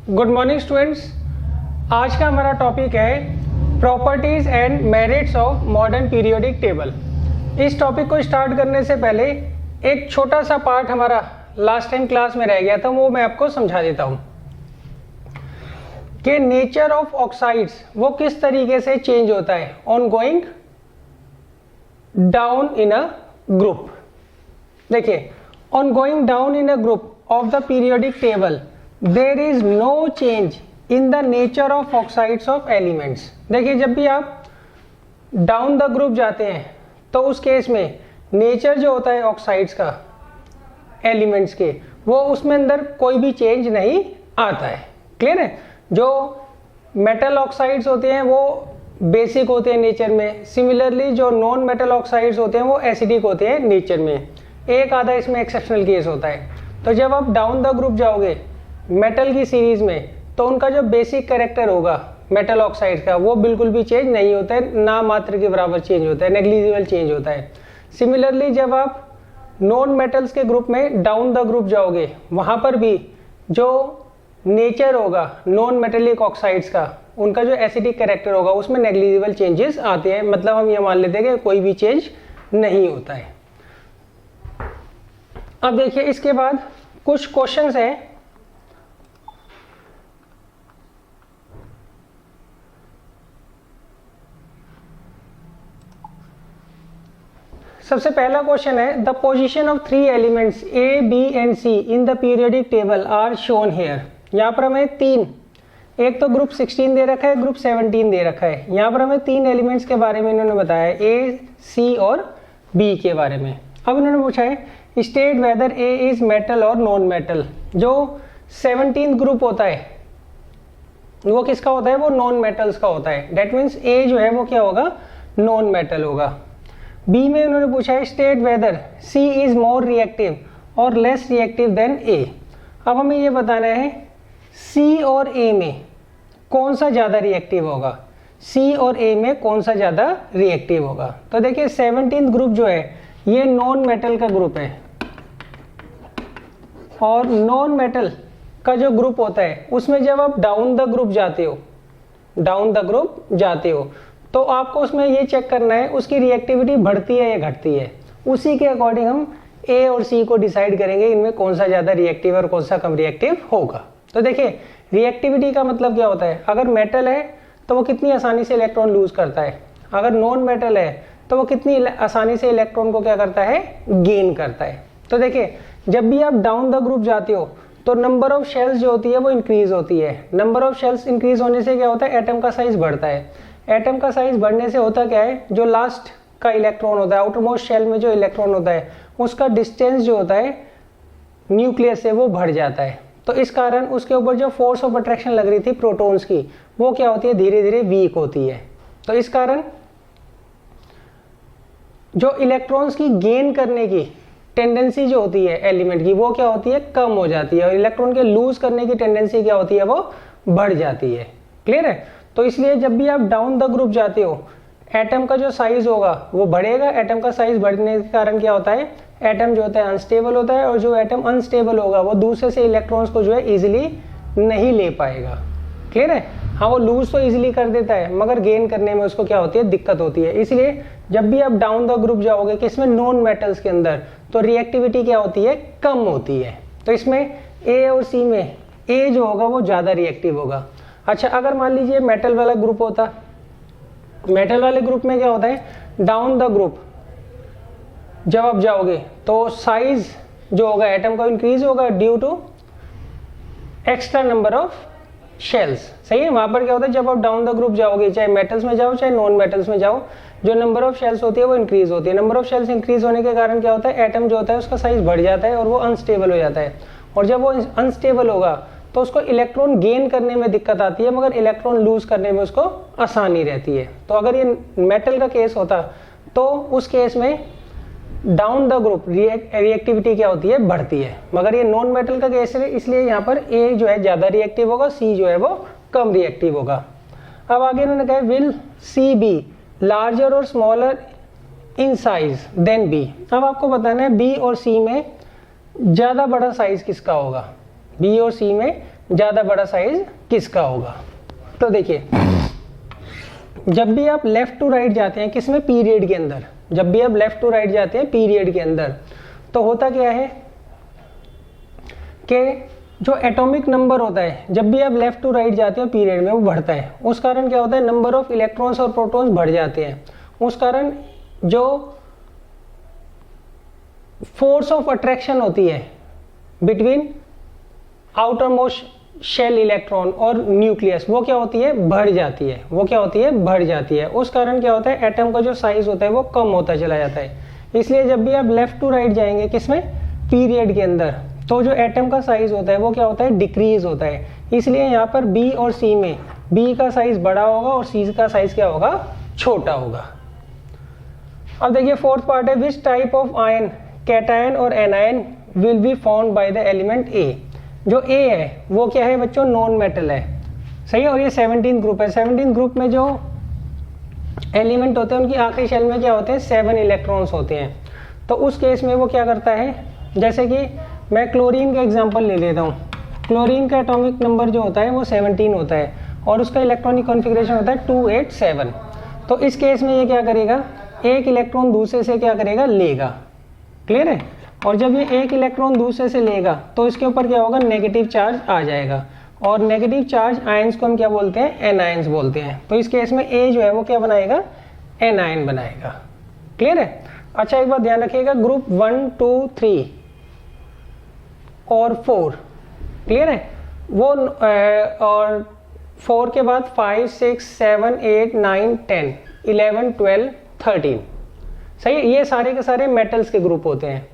Good morning students. आज का हमारा टॉपिक है properties and merits of modern periodic table. इस टॉपिक को स्टार्ट करने से पहले एक छोटा सा पार्ट हमारा लास्ट टाइम क्लास में रह गया था, वो मैं आपको समझा देता हूँ कि नेचर ऑफ ऑक्साइड्स वो किस तरीके से चेंज होता है on going down in a group. देखिए, on going down in a group of the periodic table there is no change in the nature of oxides of elements. देखिए, जब भी आप डाउन द ग्रुप जाते हैं तो उस केस में नेचर जो होता है ऑक्साइड्स का एलिमेंट्स के, वो उसमें अंदर कोई भी चेंज नहीं आता है। क्लियर है? जो मेटल ऑक्साइड्स होते हैं वो बेसिक होते हैं नेचर में। सिमिलरली जो नॉन मेटल ऑक्साइड्स होते हैं वो एसिडिक होते हैं नेचर में। एक आधा इसमें एक्सेप्शनल केस होता है। तो जब आप डाउन द ग्रुप जाओगे मेटल की सीरीज में तो उनका जो बेसिक कैरेक्टर होगा मेटल ऑक्साइड का वो बिल्कुल भी चेंज नहीं होता है, ना मात्र के बराबर चेंज होता है, नेग्लिजिबल चेंज होता है। सिमिलरली जब आप नॉन मेटल्स के ग्रुप में डाउन द ग्रुप जाओगे वहाँ पर भी जो नेचर होगा नॉन मेटेलिक ऑक्साइड्स का, उनका जो एसिडिक कैरेक्टर होगा उसमें नेग्लिजिबल चेंजेस आते हैं। मतलब हम ये मान लेते हैं कि कोई भी चेंज नहीं होता है। अब देखिए, इसके बाद कुछ क्वेश्चंस हैं। सबसे पहला क्वेश्चन है the position of three elements A B and C in the periodic table are shown here. यहाँ पर हमें तीन, एक तो ग्रुप 16 दे रखा है, ग्रुप 17 दे रखा है। यहाँ पर हमें तीन एलिमेंट्स के बारे में इन्होंने बताया है, ए सी और बी के बारे में। अब इन्होंने पूछा है state whether A is metal और नॉन मेटल। जो 17th ग्रुप होता है वो किसका होता है? वो नॉन मेटल्स का होता है। डेट मीन्स ए जो है वो क्या होगा? नॉन मेटल होगा। बी में उन्होंने पूछा है state whether C is more reactive और लेस रिएक्टिव देन ए। अब हमें ये बताना है सी और ए में कौन सा ज़्यादा रिएक्टिव होगा, सी और ए में कौन सा ज़्यादा रिएक्टिव होगा। तो देखिए, 17th ग्रुप जो है ये नॉन मेटल का ग्रुप है और नॉन मेटल का जो ग्रुप होता है उसमें जब आप डाउन द ग्रुप जाते हो तो आपको उसमें ये चेक करना है उसकी रिएक्टिविटी बढ़ती है या घटती है। उसी के अकॉर्डिंग हम ए और सी को डिसाइड करेंगे इनमें कौन सा ज़्यादा रिएक्टिव और कौन सा कम रिएक्टिव होगा। तो देखिए, रिएक्टिविटी का मतलब क्या होता है? अगर मेटल है तो वो कितनी आसानी से इलेक्ट्रॉन लूज करता है, अगर नॉन मेटल है तो वो कितनी आसानी से इलेक्ट्रॉन को क्या करता है? गेन करता है। तो देखिए, जब भी आप डाउन द ग्रुप जाते हो तो नंबर ऑफ शेल्स जो होती है वो इंक्रीज होती है। नंबर ऑफ शेल्स इंक्रीज होने से क्या होता है? एटम का साइज बढ़ता है। एटम का साइज बढ़ने से होता क्या है? जो लास्ट का इलेक्ट्रॉन होता है, आउटरमोस्ट शेल में जो इलेक्ट्रॉन होता है उसका डिस्टेंस जो होता है न्यूक्लियस से वो बढ़ जाता है। तो इस कारण उसके ऊपर जो फोर्स ऑफ अट्रैक्शन लग रही थी प्रोटॉन्स की, वो क्या होती है? धीरे धीरे वीक होती है। तो इस कारण जो इलेक्ट्रॉन्स की गेन करने की टेंडेंसी जो होती है एलिमेंट की, वो क्या होती है? कम हो जाती है। और इलेक्ट्रॉन के लूज करने की टेंडेंसी क्या होती है? वो बढ़ जाती है। क्लियर है? तो इसलिए जब भी आप डाउन द ग्रुप जाते हो एटम का जो साइज होगा वो बढ़ेगा। एटम का साइज बढ़ने के कारण क्या होता है? एटम जो होता है अनस्टेबल होता है और जो एटम अनस्टेबल होगा वो दूसरे से इलेक्ट्रॉन्स को जो है इजीली नहीं ले पाएगा। क्लियर है? हाँ, वो लूज तो इजीली कर देता है मगर गेन करने में उसको क्या होती है? दिक्कत होती है। इसलिए जब भी आप डाउन द ग्रुप जाओगे किसमें? नॉन मेटल्स के अंदर, तो रिएक्टिविटी क्या होती है? कम होती है। तो इसमें ए और सी में ए जो होगा वो ज़्यादा रिएक्टिव होगा। अच्छा, अगर मान लीजिए मेटल वाला ग्रुप होता, मेटल वाले ग्रुप में क्या होता है? डाउन द ग्रुप जब आप जाओगे तो साइज जो होगा एटम का इंक्रीज होगा due to extra number of shells. सही है? वहां पर क्या होता है? जब आप डाउन द ग्रुप जाओगे, चाहे मेटल्स में जाओ चाहे नॉन मेटल्स में जाओ, जो नंबर ऑफ शेल्स होती है वो इंक्रीज होती है। नंबर ऑफ शेल्स इंक्रीज होने के कारण क्या होता है? एटम जो होता है उसका साइज बढ़ जाता है और वो अनस्टेबल हो जाता है। और जब वो अनस्टेबल होगा तो उसको इलेक्ट्रॉन गेन करने में दिक्कत आती है मगर इलेक्ट्रॉन लूज करने में उसको आसानी रहती है। तो अगर ये मेटल का केस होता तो उस केस में डाउन द ग्रुप रिएक्टिविटी क्या होती है? बढ़ती है। मगर ये नॉन मेटल का केस है, इसलिए यहाँ पर ए जो है ज़्यादा रिएक्टिव होगा, सी जो है वो कम रिएक्टिव होगा। अब आगे इन्होंने कहा विल सी बी लार्जर और smaller in size than B. अब आपको बताना है बी और सी में ज़्यादा बड़ा साइज किसका होगा? बी और सी में ज़्यादा बड़ा साइज किसका होगा। तो देखिए, जब भी आप लेफ्ट टू राइट जाते हैं किसमें, पीरियड के अंदर, जब भी आप लेफ्ट टू राइट जाते हैं पीरियड के अंदर, तो होता क्या है कि जो एटॉमिक नंबर होता है जब भी आप लेफ्ट टू राइट जाते हैं पीरियड में वो बढ़ता है। उस कारण क्या होता है, नंबर ऑफ इलेक्ट्रॉन्स और प्रोटॉन्स बढ़ जाते हैं। उस कारण जो फोर्स ऑफ अट्रैक्शन होती है between outermost shell electron और न्यूक्लियस, वो क्या होती है, बढ़ जाती है। वो क्या होती है, बढ़ जाती है। उस कारण क्या होता है, एटम का जो साइज होता है वो कम होता चला जाता है। इसलिए जब भी आप लेफ्ट टू राइट जाएंगे किसमें, पीरियड के अंदर, तो जो एटम का साइज होता है वो क्या होता है, डिक्रीज होता है। इसलिए यहाँ पर बी और सी में बी का साइज बड़ा होगा और सी का साइज क्या होगा, छोटा होगा। अब देखिए फोर्थ पार्ट है, which type of ion, cation और anion will be found by the element A. जो ए है वो क्या है बच्चों, नॉन मेटल है, सही है। और ये 17 ग्रुप है। 17 ग्रुप में जो एलिमेंट होते हैं उनकी आखिरी शेल में क्या होते हैं, 7 इलेक्ट्रॉन्स होते हैं। तो उस केस में वो क्या करता है, जैसे कि मैं क्लोरीन का एग्जांपल ले लेता हूँ। क्लोरीन का एटॉमिक नंबर जो होता है वो 17 होता है और उसका इलेक्ट्रॉनिक कॉन्फ़िगरेशन होता है 287। तो इस केस में ये क्या करेगा, एक इलेक्ट्रॉन दूसरे से क्या करेगा, लेगा। क्लियर है। और जब ये एक इलेक्ट्रॉन दूसरे से लेगा तो इसके ऊपर क्या होगा, नेगेटिव चार्ज आ जाएगा। और नेगेटिव चार्ज आयंस को हम क्या बोलते हैं, एनायंस बोलते हैं। तो इस केस में ए जो है वो क्या बनाएगा, एनायन बनाएगा। क्लियर है। अच्छा एक बात ध्यान रखिएगा, ग्रुप 1, 2, 3 और 4, क्लियर है वो, और 4 के बाद 5, 6, 7, 8, 9, 10, 11, 12, 13, सही है। ये सारे के सारे मेटल्स के ग्रुप होते हैं।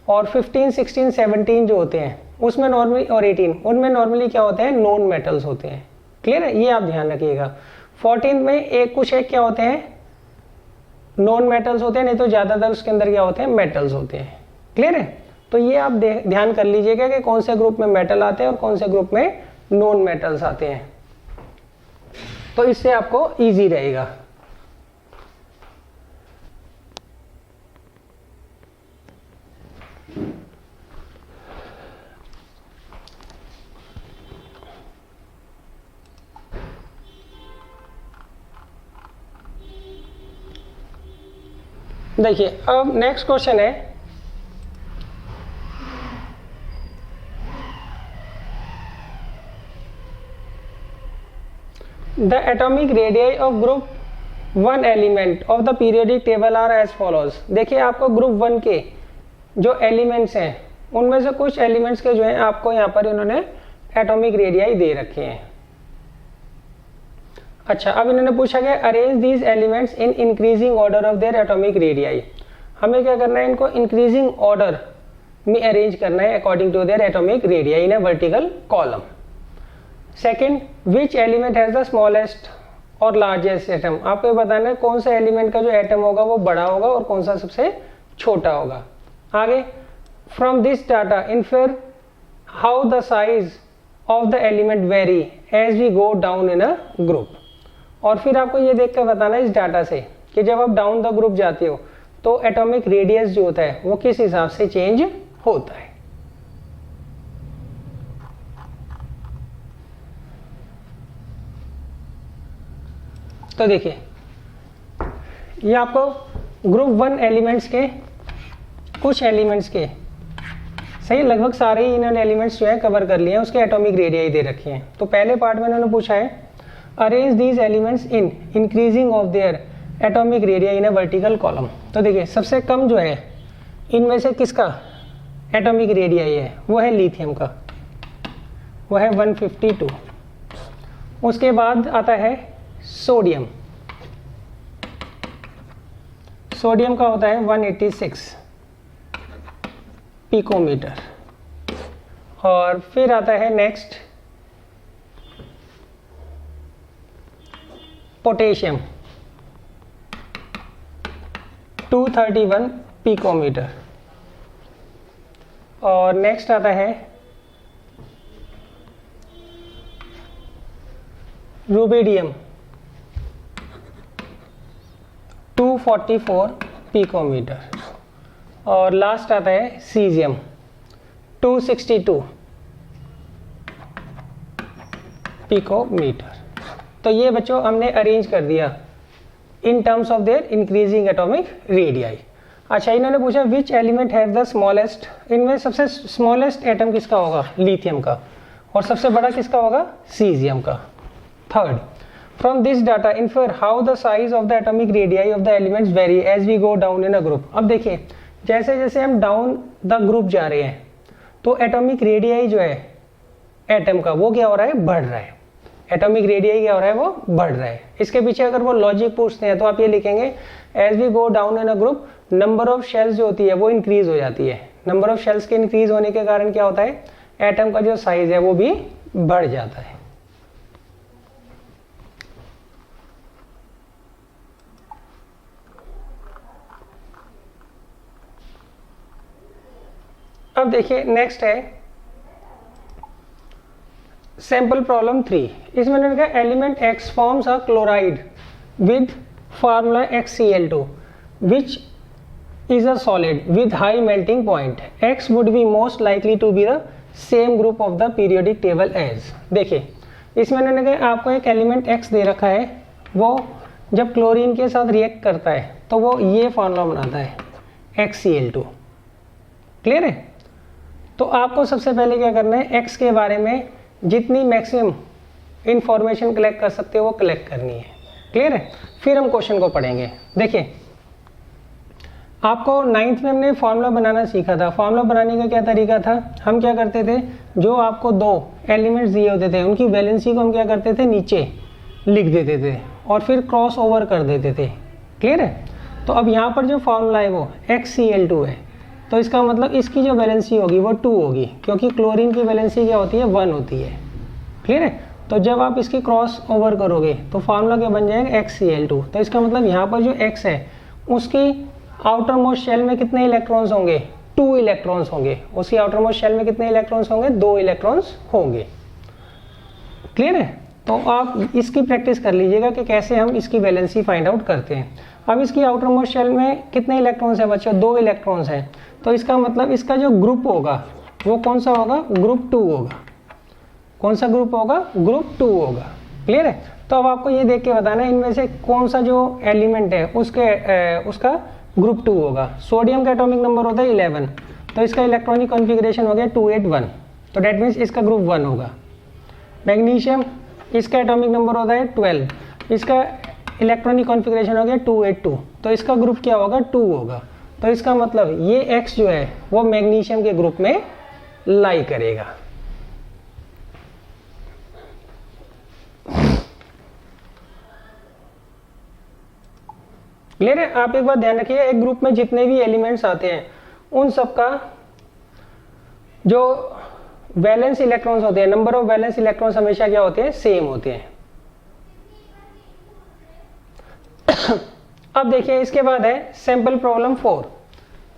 और 15, 16, 17 जो होते हैं उसमें नॉर्मली, और 18 उनमें नॉर्मली क्या होते हैं, नॉन मेटल्स होते हैं। क्लियर है, ये आप ध्यान रखिएगा। 14 में एक क्या होते हैं, नॉन मेटल्स होते हैं, नहीं तो ज़्यादातर उसके अंदर क्या होते हैं, मेटल्स होते हैं। क्लियर है। तो ये आप ध्यान कर लीजिएगा कि कौन से ग्रुप में मेटल आते हैं और कौन से ग्रुप में नॉन मेटल्स आते हैं, तो इससे आपको ईजी रहेगा। देखिए अब नेक्स्ट क्वेश्चन है, the atomic radii of group 1 element of the periodic table are as follows. देखिए आपको ग्रुप 1 के जो एलिमेंट्स हैं उनमें से कुछ एलिमेंट्स के जो हैं आपको यहाँ पर इन्होंने एटॉमिक रेडियाई दे रखे हैं। अच्छा अब इन्होंने पूछा गया arrange these elements in increasing order of their atomic radii. हमें क्या करना है, इनको इंक्रीजिंग ऑर्डर में अरेंज करना है according to their atomic radii in a vertical column. Second, which element has the smallest और लार्जेस्ट एटम। आपको बताना है कौन सा एलिमेंट का जो एटम होगा वो बड़ा होगा और कौन सा सबसे छोटा होगा। आगे, from this data infer how the size of the element vary as we go down in a group. और फिर आपको ये देख कर बताना है इस डाटा से कि जब आप डाउन द ग्रुप जाते हो तो एटॉमिक रेडियस जो होता है वो किस हिसाब से चेंज होता है। तो देखिए ये आपको ग्रुप 1 एलिमेंट्स के कुछ एलिमेंट्स के, सही लगभग सारे ही इन्होंने एलिमेंट्स जो है कवर कर लिए हैं, उसके एटॉमिक रेडियाई दे रखी हैं। तो पहले पार्ट में इन्होंने पूछा है arrange these elements in increasing of their atomic radii in a vertical column. तो देखिए सबसे कम जो है इनमें से किसका एटॉमिक रेडियाई है वो है लिथियम का, वो है 152। उसके बाद आता है सोडियम, सोडियम का होता है 186 पिकोमीटर। और फिर आता है नेक्स्ट पोटेशियम 231 पिकोमीटर। और नेक्स्ट आता है रुबिडियम 244 पिकोमीटर। और लास्ट आता है सीजियम 262 पिकोमीटर। तो ये बच्चों हमने अरेंज कर दिया in terms of their increasing atomic radii. अच्छा, इन्होंने पूछा which element have the smallest, इनमें सबसे स्मॉलेस्ट एटम किसका होगा, लिथियम का, और सबसे बड़ा किसका होगा, सीजियम का। Third, from this data infer how the size of the atomic radii of the elements vary as we go down in a group. अब देखिए जैसे जैसे हम डाउन द ग्रुप जा रहे हैं तो एटॉमिक रेडियाई जो है एटम का वो क्या हो रहा है, बढ़ रहा है। एटॉमिक रेडियाई क्या हो रहा है, वो बढ़ रहा है। इसके पीछे अगर वो लॉजिक पूछते हैं तो आप ये लिखेंगे as we go down in a group number of shells जो होती है वो इंक्रीज हो जाती है। नंबर ऑफ शेल्स के इंक्रीज होने के कारण क्या होता है, एटम का जो साइज है वो भी बढ़ जाता है। अब देखिए नेक्स्ट है सैंपल प्रॉब्लम 3। इसमें मैंने कहा element X forms a chloride with formula XCl2 which is a solid with high melting point. X would be most likely to be the same group of the periodic table as। देखिए इसमें मैंने कहा आपको एक element X दे रखा है, वो जब क्लोरीन के साथ रिएक्ट करता है तो वो ये फार्मूला बनाता है XCl2। क्लियर है? तो आपको सबसे पहले क्या करना है, X के बारे में जितनी मैक्सिमम इंफॉर्मेशन कलेक्ट कर सकते हो वो कलेक्ट करनी है। क्लियर है? फिर हम क्वेश्चन को पढ़ेंगे। देखिए आपको 9th में हमने फार्मूला बनाना सीखा था। फार्मूला बनाने का क्या तरीका था, हम क्या करते थे, जो आपको दो एलिमेंट्स दिए होते थे उनकी वैलेंसी को हम क्या करते थे, नीचे लिख देते थे और फिर क्रॉस ओवर कर देते थे। क्लियर है? तो अब यहाँ पर जो फार्मूला है वो XCl2 है, तो इसका मतलब इसकी जो वैलेंसी होगी वो 2 होगी, क्योंकि क्लोरीन की वैलेंसी क्या होती है, 1 होती है। क्लियर है? तो जब आप इसकी क्रॉस ओवर करोगे तो फार्मूला क्या बन जाएगा, XCl2। तो इसका मतलब यहाँ पर जो X है उसकी आउटर मोस्ट शेल में कितने इलेक्ट्रॉन्स होंगे, 2 इलेक्ट्रॉन्स होंगे। उसकी आउटर मोस्ट शेल में कितने इलेक्ट्रॉन्स होंगे, 2 इलेक्ट्रॉन्स होंगे। क्लियर है? तो आप इसकी प्रैक्टिस कर लीजिएगा कि कैसे हम इसकी वैलेंसी फाइंड आउट करते हैं। अब इसकी आउटर मोस्ट शेल में कितने इलेक्ट्रॉन्स है बच्चों, 2 इलेक्ट्रॉन्स हैं। तो इसका मतलब इसका जो ग्रुप होगा वो कौन सा होगा, ग्रुप 2 होगा। कौन सा ग्रुप होगा, ग्रुप 2 होगा। क्लियर है? तो अब आपको ये देख के बताना है इनमें से कौन सा जो एलिमेंट है उसका ग्रुप 2 होगा। सोडियम का एटॉमिक नंबर होता है 11, तो इसका इलेक्ट्रॉनिक कॉन्फ़िगरेशन हो गया 281, तो डेट मीन्स इसका ग्रुप 1 होगा। मैग्नीशियम, इसका एटॉमिक नंबर होता है 12, इसका इलेक्ट्रॉनिक कॉन्फ़िगरेशन हो गया 282, तो इसका ग्रुप क्या होगा, 2 होगा। तो इसका मतलब ये X जो है वो मैग्नीशियम के ग्रुप में लाई करेगा। क्लियर है? आप एक बात ध्यान रखिए, एक ग्रुप में जितने भी एलिमेंट्स आते हैं उन सब का जो वैलेंस इलेक्ट्रॉन्स होते हैं, नंबर ऑफ वैलेंस इलेक्ट्रॉन्स हमेशा क्या होते हैं, सेम होते हैं। अब देखिए इसके बाद है सैंपल प्रॉब्लम 4।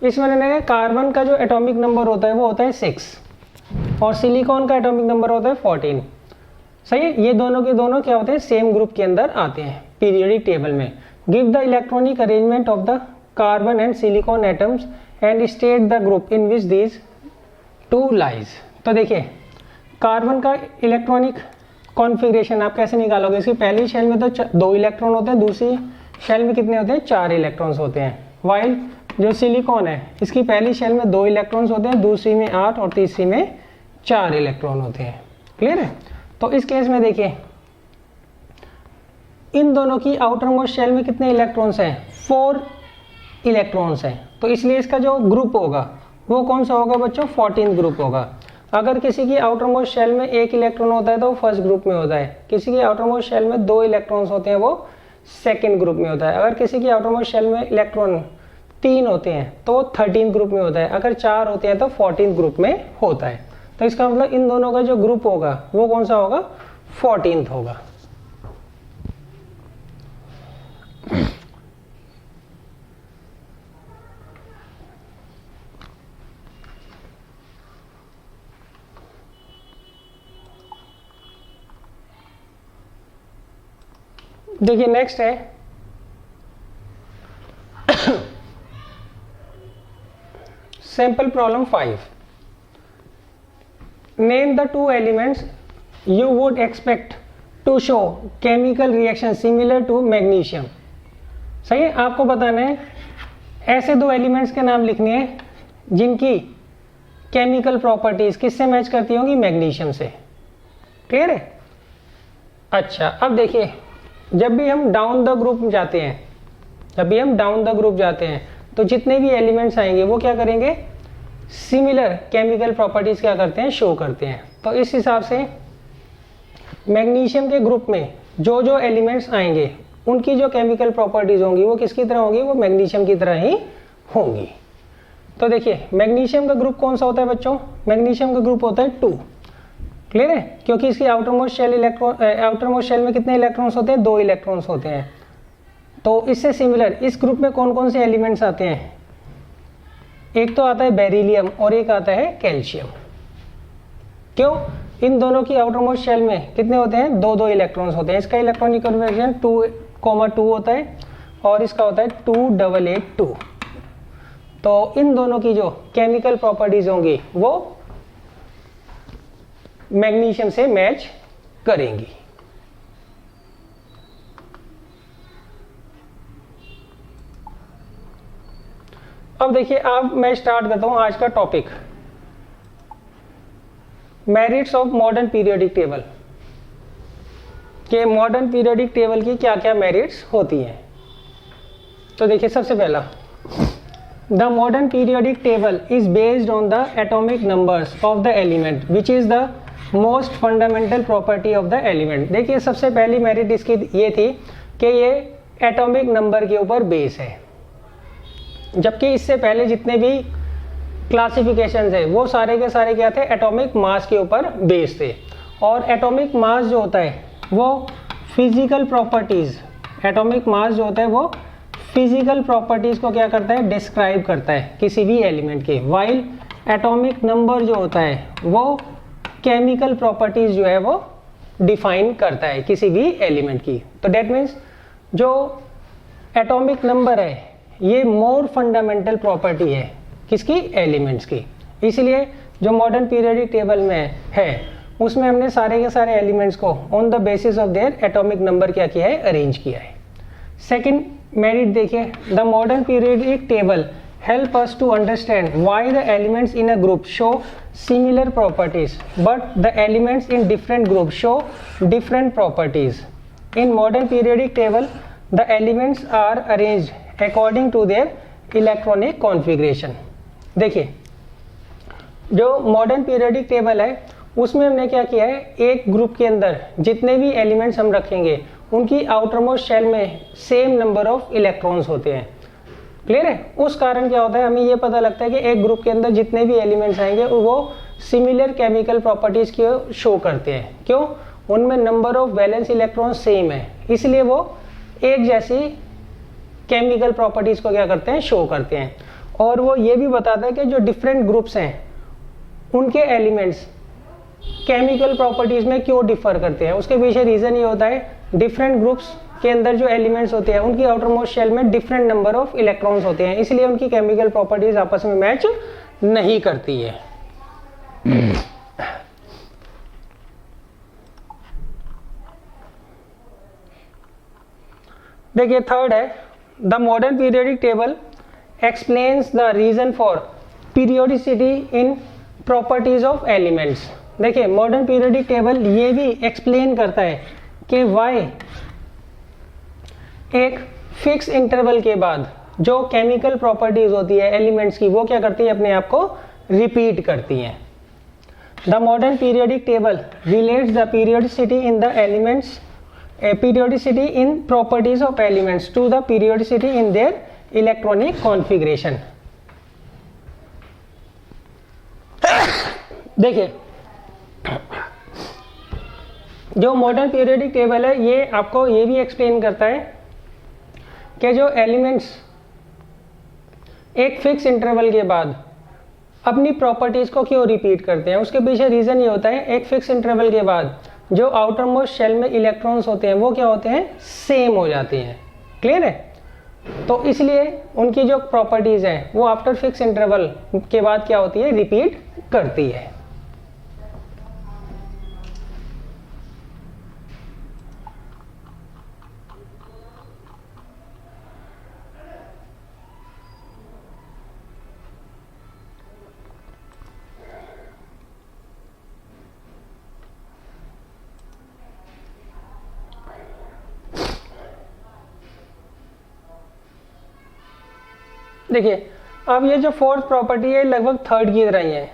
इसमें मैंने कार्बन का जो एटॉमिक नंबर होता है वो होता है 6 और सिलिकॉन का एटॉमिक नंबर होता है 14। सही है? ये दोनों के दोनों क्या होते हैं, सेम ग्रुप के अंदर आते हैं पीरियोडिक टेबल में। Give the electronic arrangement of the carbon and silicon atoms and state the group in which these 2 lies. तो देखिए कार्बन का इलेक्ट्रॉनिक कॉन्फ़िगरेशन आप कैसे निकालोगे, इसकी पहली शेल में तो 2 इलेक्ट्रॉन होते हैं, दूसरी शेल में कितने होते हैं, 4 इलेक्ट्रॉन्स होते हैं। वाइल जो सिलिकॉन है इसकी पहली शेल में 2 इलेक्ट्रॉन्स होते हैं, दूसरी में 8 और तीसरी में 4 इलेक्ट्रॉन होते हैं। क्लियर है? तो इस केस में देखिए इन दोनों की आउटर मोस्ट शेल में कितने इलेक्ट्रॉन्स हैं, 4 इलेक्ट्रॉन्स हैं। तो इसलिए इसका जो ग्रुप होगा वो कौन सा होगा बच्चों, 14th ग्रुप होगा। अगर किसी की आउटर मोस्ट शेल में 1 इलेक्ट्रॉन होता है तो वो फर्स्ट ग्रुप में होता है, किसी की आउटर मोस्ट शेल में 2 इलेक्ट्रॉन्स होते हैं वो सेकेंड ग्रुप में होता है। अगर किसी की आउटर मोस्ट शेल में इलेक्ट्रॉन 3 होते हैं तो वो 13th ग्रुप में होता है, अगर 4 होते हैं तो 14th ग्रुप में होता है। तो इसका मतलब इन दोनों का जो ग्रुप होगा वो कौन सा होगा, 14th होगा। देखिए नेक्स्ट है sample problem 5। Name the 2 elements you would expect to show chemical reaction similar to magnesium। सही है, आपको बताना है ऐसे दो एलिमेंट्स के नाम लिखने हैं जिनकी केमिकल प्रॉपर्टीज किससे मैच करती होंगी, मैग्नीशियम से। क्लियर है? अच्छा, अब देखिए जब भी हम डाउन द ग्रुप जाते हैं, तो जितने भी एलिमेंट्स आएंगे वो क्या करेंगे, सिमिलर केमिकल प्रॉपर्टीज क्या करते हैं, शो करते हैं। तो इस हिसाब से मैग्नीशियम के ग्रुप में जो जो एलिमेंट्स आएंगे उनकी जो केमिकल प्रॉपर्टीज होंगी वो किसकी तरह होंगी, वो मैग्नीशियम की तरह ही होंगी। तो देखिए मैग्नीशियम का ग्रुप कौन सा होता है बच्चों, मैग्नीशियम का ग्रुप होता है 2। क्लियर है? क्योंकि इसकी आउटरमोस्ट शेल में कितने इलेक्ट्रॉन्स होते हैं, 2 इलेक्ट्रॉन्स होते हैं। तो इससे सिमिलर इस ग्रुप में कौन कौन से एलिमेंट्स आते हैं, एक तो आता है बेरिलियम और एक आता है कैल्शियम। क्यों? इन दोनों की आउटरमोस्ट शेल में कितने होते हैं, 2 इलेक्ट्रॉन्स होते हैं। इसका इलेक्ट्रॉनिक कन्फिगरेशन 2,2 होता है और इसका होता है 2,8,8,2। तो इन दोनों की जो केमिकल प्रॉपर्टीज होंगी वो मैग्नीशियम से मैच करेंगी। अब देखिए, अब मैं स्टार्ट करता हूं आज का topic, merits of modern periodic table. के मॉडर्न पीरियोडिक टेबल की क्या क्या मेरिट्स होती हैं। तो देखिए सबसे पहला, the modern periodic table is based on the atomic numbers of the element which is the most fundamental property of the element. देखिए सबसे पहली मेरिट इसकी ये थी कि ये एटॉमिक नंबर के ऊपर बेस है, जबकि इससे पहले जितने भी क्लासिफिकेशंस है वो सारे के सारे क्या थे, एटॉमिक मास के ऊपर बेस थे। और एटॉमिक मास जो होता है वो फिजिकल प्रॉपर्टीज, एटॉमिक मास जो होता है वो फिजिकल प्रॉपर्टीज को क्या करता है, डिस्क्राइब करता है किसी भी एलिमेंट के। वाइल एटॉमिक नंबर जो होता है वो केमिकल प्रॉपर्टीज जो है वो डिफाइन करता है किसी भी एलिमेंट की। तो डेट मीन्स जो एटॉमिक नंबर है ये मोर फंडामेंटल प्रॉपर्टी है किसकी, एलिमेंट्स की। इसलिए जो मॉडर्न पीरियोडिक टेबल में है उसमें हमने सारे के सारे एलिमेंट्स को on the basis of their atomic number क्या किया है, अरेंज किया है। सेकंड मेरिट देखिए, the modern periodic table help us to understand why the elements in a group show similar properties but the elements in different groups show different properties. In modern periodic table the elements are arranged according to their electronic configuration। देखिए जो modern periodic table है उसमें हमने क्या किया है, एक group के अंदर जितने भी एलिमेंट्स हम रखेंगे उनकी आउटरमोस्ट शेल में सेम नंबर ऑफ इलेक्ट्रॉन्स होते हैं। क्लियर है? उस कारण क्या होता है, हमें ये पता लगता है कि एक ग्रुप के अंदर जितने भी एलिमेंट्स आएंगे वो सिमिलर केमिकल प्रॉपर्टीज की शो करते हैं। क्यों? उनमें number of valence electron same है, इसलिए वो एक जैसी केमिकल प्रॉपर्टीज को क्या करते हैं, शो करते हैं। और वो ये भी बताता है कि जो डिफरेंट ग्रुप्स हैं उनके एलिमेंट्स केमिकल प्रॉपर्टीज में क्यों डिफर करते हैं। उसके पीछे रीजन ये होता है, डिफरेंट ग्रुप्स के अंदर जो एलिमेंट्स होते हैं उनकी आउटरमोस्ट शेल में डिफरेंट नंबर ऑफ इलेक्ट्रॉन्स होते हैं, इसलिए उनकी केमिकल प्रॉपर्टीज आपस में मैच नहीं करती है। देखिए थर्ड है, the modern periodic table explains the reason for periodicity in properties of elements. देखिए मॉडर्न पीरियोडिक टेबल ये भी एक्सप्लेन करता है कि वाई एक फिक्स इंटरवल के बाद जो केमिकल प्रॉपर्टीज होती है एलिमेंट्स की वो क्या करती है, अपने आप को रिपीट करती हैं। The modern periodic table relates the periodicity in the elements, periodicity in properties of elements to the periodicity in their electronic configuration. देखिए जो मॉडर्न पीरियोडिक टेबल है ये आपको ये भी एक्सप्लेन करता है कि जो एलिमेंट्स एक फिक्स इंटरवल के बाद अपनी प्रॉपर्टीज को क्यों रिपीट करते हैं। उसके पीछे रीजन ये होता है, एक फिक्स इंटरवल के बाद जो आउटर मोस्ट शेल में इलेक्ट्रॉन्स होते हैं वो क्या होते हैं, सेम हो जाते हैं। क्लियर है? तो इसलिए उनकी जो प्रॉपर्टीज है वो आफ्टर फिक्स इंटरवल के बाद क्या होती है, रिपीट करती है। देखिए अब ये जो फोर्थ प्रॉपर्टी है लगभग थर्ड की तरह ही है।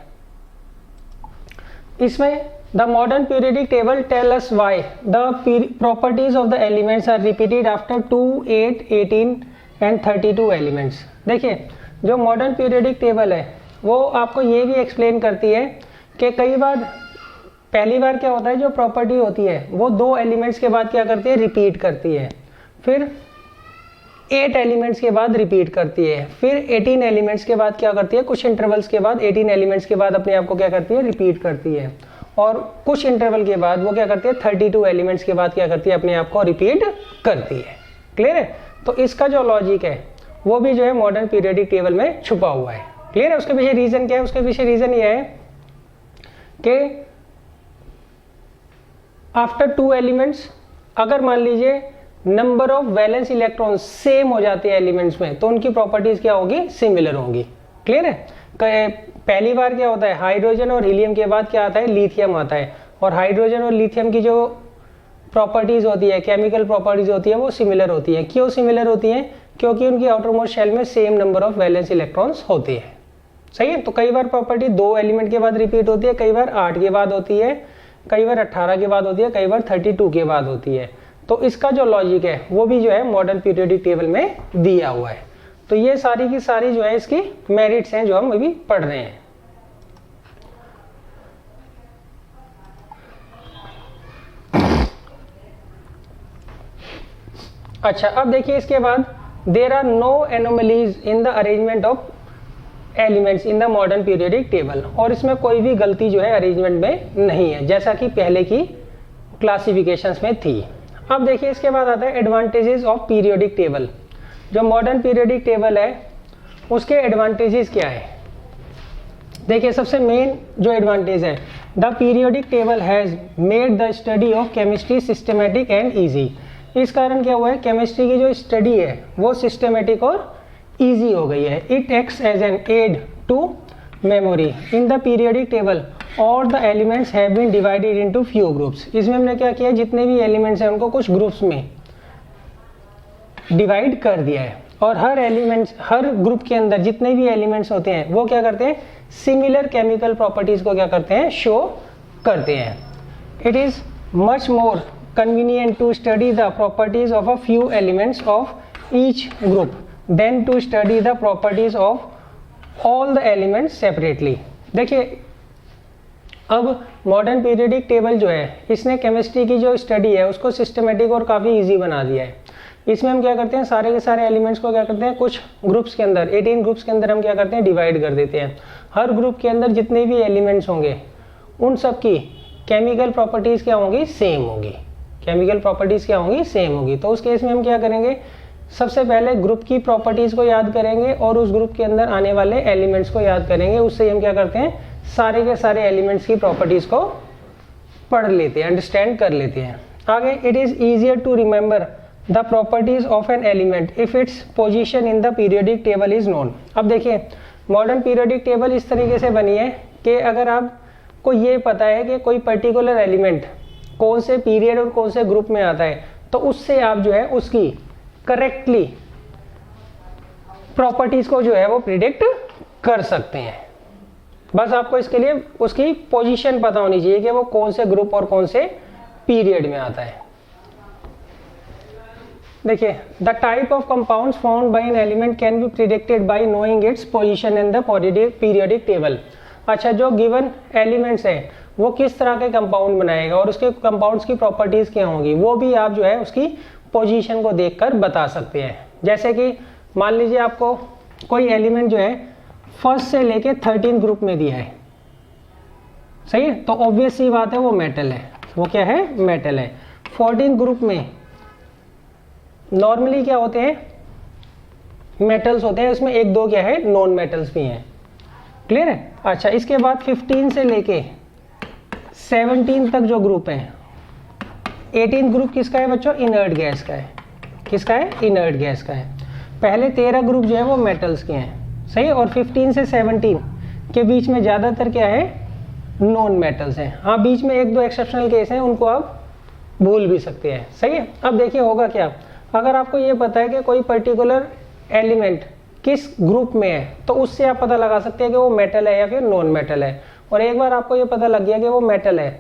इसमें the modern periodic table tell us why the properties of the elements are repeated after 2, 8, 18 and 32 elements. देखिए जो मॉडर्न पीरियडिक टेबल है वो आपको ये भी एक्सप्लेन करती है कि कई बार पहली बार क्या होता है, जो प्रॉपर्टी होती है वो 2 एलिमेंट्स के बाद क्या करती है, रिपीट करती है, फिर 8 एलिमेंट्स के बाद रिपीट करती है, फिर 18 एलिमेंट्स के बाद क्या करती है, कुछ इंटरवल्स के बाद 18 एलिमेंट्स के बाद अपने आप को क्या करती है, रिपीट करती है, और कुछ इंटरवल के बाद वो क्या करती है 32 एलिमेंट्स के बाद क्या करती है, अपने आप को रिपीट करती है। क्लियर है? तो इसका जो लॉजिक है वो भी जो है मॉडर्न पीरियडिक टेबल में छुपा हुआ है। क्लियर है? उसके पीछे रीजन क्या है? उसके पीछे रीजन ये है कि आफ्टर 2 एलिमेंट्स अगर मान लीजिए number of valence electron same हो जाते हैं एलिमेंट्स में तो उनकी प्रॉपर्टीज क्या होगी, सिमिलर होंगी। क्लियर है? पहली बार क्या होता है, हाइड्रोजन और हीलियम के बाद क्या आता है, लिथियम आता है, और हाइड्रोजन और लिथियम की जो प्रॉपर्टीज होती है, केमिकल प्रॉपर्टीज होती है, वो सिमिलर होती है। क्यों सिमिलर होती है? क्योंकि उनकी आउटरमोस्ट शेल में same number of valence electrons होते हैं। सही है? तो कई बार प्रॉपर्टी 2 एलिमेंट के बाद रिपीट होती है, कई बार 8 के बाद होती है, कई बार 18 के बाद होती है, कई बार 32 के बाद होती है। तो इसका जो लॉजिक है वो भी जो है मॉडर्न पीरियडिक टेबल में दिया हुआ है। तो ये सारी की सारी जो है इसकी मेरिट्स हैं जो हम अभी पढ़ रहे हैं। अच्छा, अब देखिए इसके बाद there are no anomalies in the arrangement of elements in the modern periodic table, और इसमें कोई भी गलती जो है अरेंजमेंट में नहीं है जैसा कि पहले की क्लासिफिकेशंस में थी। अब देखिए इसके बाद आता है एडवांटेजेस ऑफ पीरियडिक टेबल। जो मॉडर्न पीरियडिक टेबल है उसके एडवांटेजेस क्या है? देखिए सबसे मेन जो एडवांटेज है, the periodic table has made the study of chemistry systematic and easy. इस कारण क्या हुआ है, केमिस्ट्री की जो स्टडी है वो सिस्टमेटिक और ईजी हो गई है। It acts as an aid to memory. In the periodic table और the elements have been divided into few groups. इसमें हमने क्या किया, जितने भी एलिमेंट्स हैं उनको कुछ ग्रुप्स में डिवाइड कर दिया है, और हर एलिमेंट्स, हर ग्रुप के अंदर जितने भी एलिमेंट्स होते हैं वो क्या करते हैं, सिमिलर केमिकल प्रॉपर्टीज को क्या करते हैं, शो करते हैं। It is much more convenient to study the properties of a few elements of each group than to study the properties of all the elements separately। देखिए अब मॉडर्न पीरियडिक टेबल जो है इसने केमिस्ट्री की जो study है उसको systematic और काफ़ी इजी बना दिया है। इसमें हम क्या करते हैं, सारे के सारे एलिमेंट्स को क्या करते हैं, कुछ ग्रुप्स के अंदर, 18 ग्रुप्स के अंदर हम क्या करते हैं, डिवाइड कर देते हैं। हर ग्रुप के अंदर जितने भी एलिमेंट्स होंगे उन सब की केमिकल प्रॉपर्टीज क्या होंगी, सेम होगी। केमिकल प्रॉपर्टीज क्या होंगी, सेम होगी। तो उस केस में हम क्या करेंगे, सबसे पहले ग्रुप की प्रॉपर्टीज को याद करेंगे और उस ग्रुप के अंदर आने वाले एलिमेंट्स को याद करेंगे। उससे हम क्या करते हैं, सारे के सारे एलिमेंट्स की प्रॉपर्टीज को पढ़ लेते हैं, अंडरस्टैंड कर लेते हैं। आगे, it is easier to remember the properties of an element if its position in the periodic table is known. अब देखिए मॉडर्न पीरियडिक टेबल इस तरीके से बनी है कि अगर आपको ये पता है कि कोई पर्टिकुलर एलिमेंट कौन से पीरियड और कौन से ग्रुप में आता है, तो उससे आप जो है उसकी करेक्टली प्रॉपर्टीज को जो है वो प्रिडिक्ट कर सकते हैं। बस आपको इसके लिए उसकी पोजीशन पता होनी चाहिए कि वो कौन से ग्रुप और कौन से पीरियड में आता है। देखिए, the type of compounds found by an element can be predicted by knowing it's position in the periodic table. अच्छा, जो गिवन एलिमेंट्स है वो किस तरह के कंपाउंड बनाएगा और उसके कंपाउंड्स की प्रॉपर्टीज क्या होंगी, वो भी आप जो है उसकी पोजीशन को देखकर बता सकते हैं। जैसे कि मान लीजिए आपको कोई एलिमेंट जो है फर्स्ट से लेके 13 ग्रुप में दिया है, सही है, तो ऑब्वियस सी बात है वो मेटल है। वो क्या है, मेटल है। 14 ग्रुप में नॉर्मली क्या होते हैं, मेटल्स होते हैं, उसमें 1-2 क्या है, नॉन मेटल्स भी हैं। क्लियर है? अच्छा, इसके बाद 15 से लेके 17 तक जो ग्रुप है, 18 ग्रुप किसका है बच्चों, इनर्ट गैस का है। किसका है, इनर्ट गैस का है। पहले 13 ग्रुप जो है वो मेटल्स के हैं, सही है, और 15 से 17 के बीच में ज़्यादातर क्या है, नॉन मेटल्स हैं। हाँ, बीच में 1-2 एक्सेप्शनल केस हैं, उनको आप भूल भी सकते हैं, सही है। अब देखिए होगा क्या, अगर आपको ये पता है कि कोई पर्टिकुलर एलिमेंट किस ग्रुप में है, तो उससे आप पता लगा सकते हैं कि वो मेटल है या फिर नॉन मेटल है। और एक बार आपको ये पता लग गया कि वो मेटल है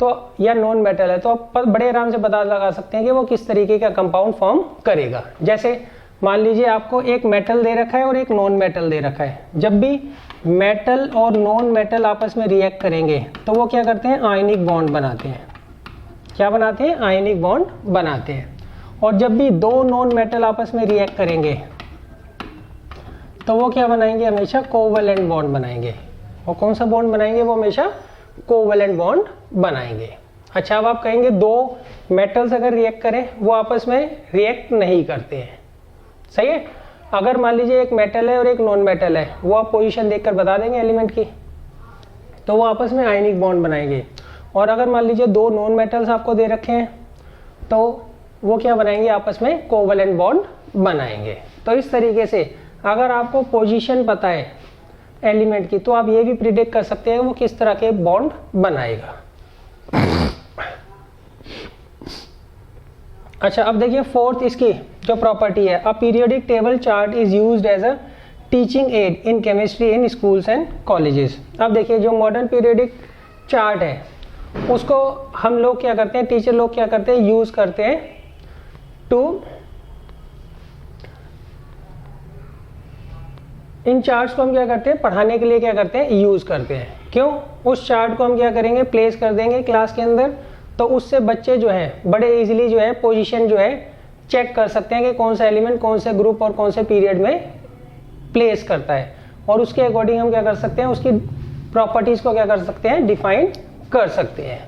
तो या नॉन मेटल है, तो आप बड़े आराम से पता लगा सकते हैं कि वो किस तरीके का कंपाउंड फॉर्म करेगा। जैसे मान लीजिए आपको एक मेटल दे रखा है और एक नॉन मेटल दे रखा है। जब भी मेटल और नॉन मेटल आपस में रिएक्ट करेंगे तो वो क्या करते हैं, आयनिक बॉन्ड बनाते हैं। क्या बनाते हैं, आयनिक बॉन्ड बनाते हैं। और जब भी दो नॉन मेटल आपस में रिएक्ट करेंगे तो वो क्या बनाएंगे, हमेशा कोवैलेंट बॉन्ड बनाएंगे। और कौन सा बॉन्ड बनाएंगे, वो हमेशा कोवैलेंट बॉन्ड बनाएंगे। अच्छा, अब आप कहेंगे दो मेटल्स अगर रिएक्ट करें वो आपस में रिएक्ट नहीं करते हैं, सही है। अगर मान लीजिए एक मेटल है और एक नॉन मेटल है, वो आप पोजीशन देखकर बता देंगे एलिमेंट की, तो वो आपस में आयनिक बॉन्ड बनाएंगे। और अगर मान लीजिए दो नॉन मेटल्स आपको दे रखे हैं तो वो क्या बनाएंगे, आपस में कोवैलेंट बॉन्ड बनाएंगे। तो इस तरीके से अगर आपको पोजीशन पता है एलिमेंट की तो आप ये भी प्रिडिक्ट कर सकते हैं वो किस तरह के बॉन्ड बनाएगा। अच्छा, अब देखिए फोर्थ इसकी जो प्रॉपर्टी है, a periodic table chart is used as a teaching aid in chemistry in schools and colleges. अब देखिए जो मॉडर्न पीरियोडिक चार्ट है उसको हम लोग क्या करते हैं, टीचर लोग क्या करते हैं, यूज करते हैं टू, इन चार्ट्स को हम क्या करते हैं, पढ़ाने के लिए क्या करते हैं, यूज करते हैं। क्यों, उस चार्ट को हम क्या करेंगे, प्लेस कर देंगे क्लास के अंदर, तो उससे बच्चे जो है बड़े इजीली जो है पोजीशन जो है चेक कर सकते हैं कि कौन सा एलिमेंट कौन से ग्रुप और कौन से पीरियड में प्लेस करता है। और उसके अकॉर्डिंग हम क्या कर सकते हैं, उसकी प्रॉपर्टीज को क्या कर सकते हैं, डिफाइन कर सकते हैं।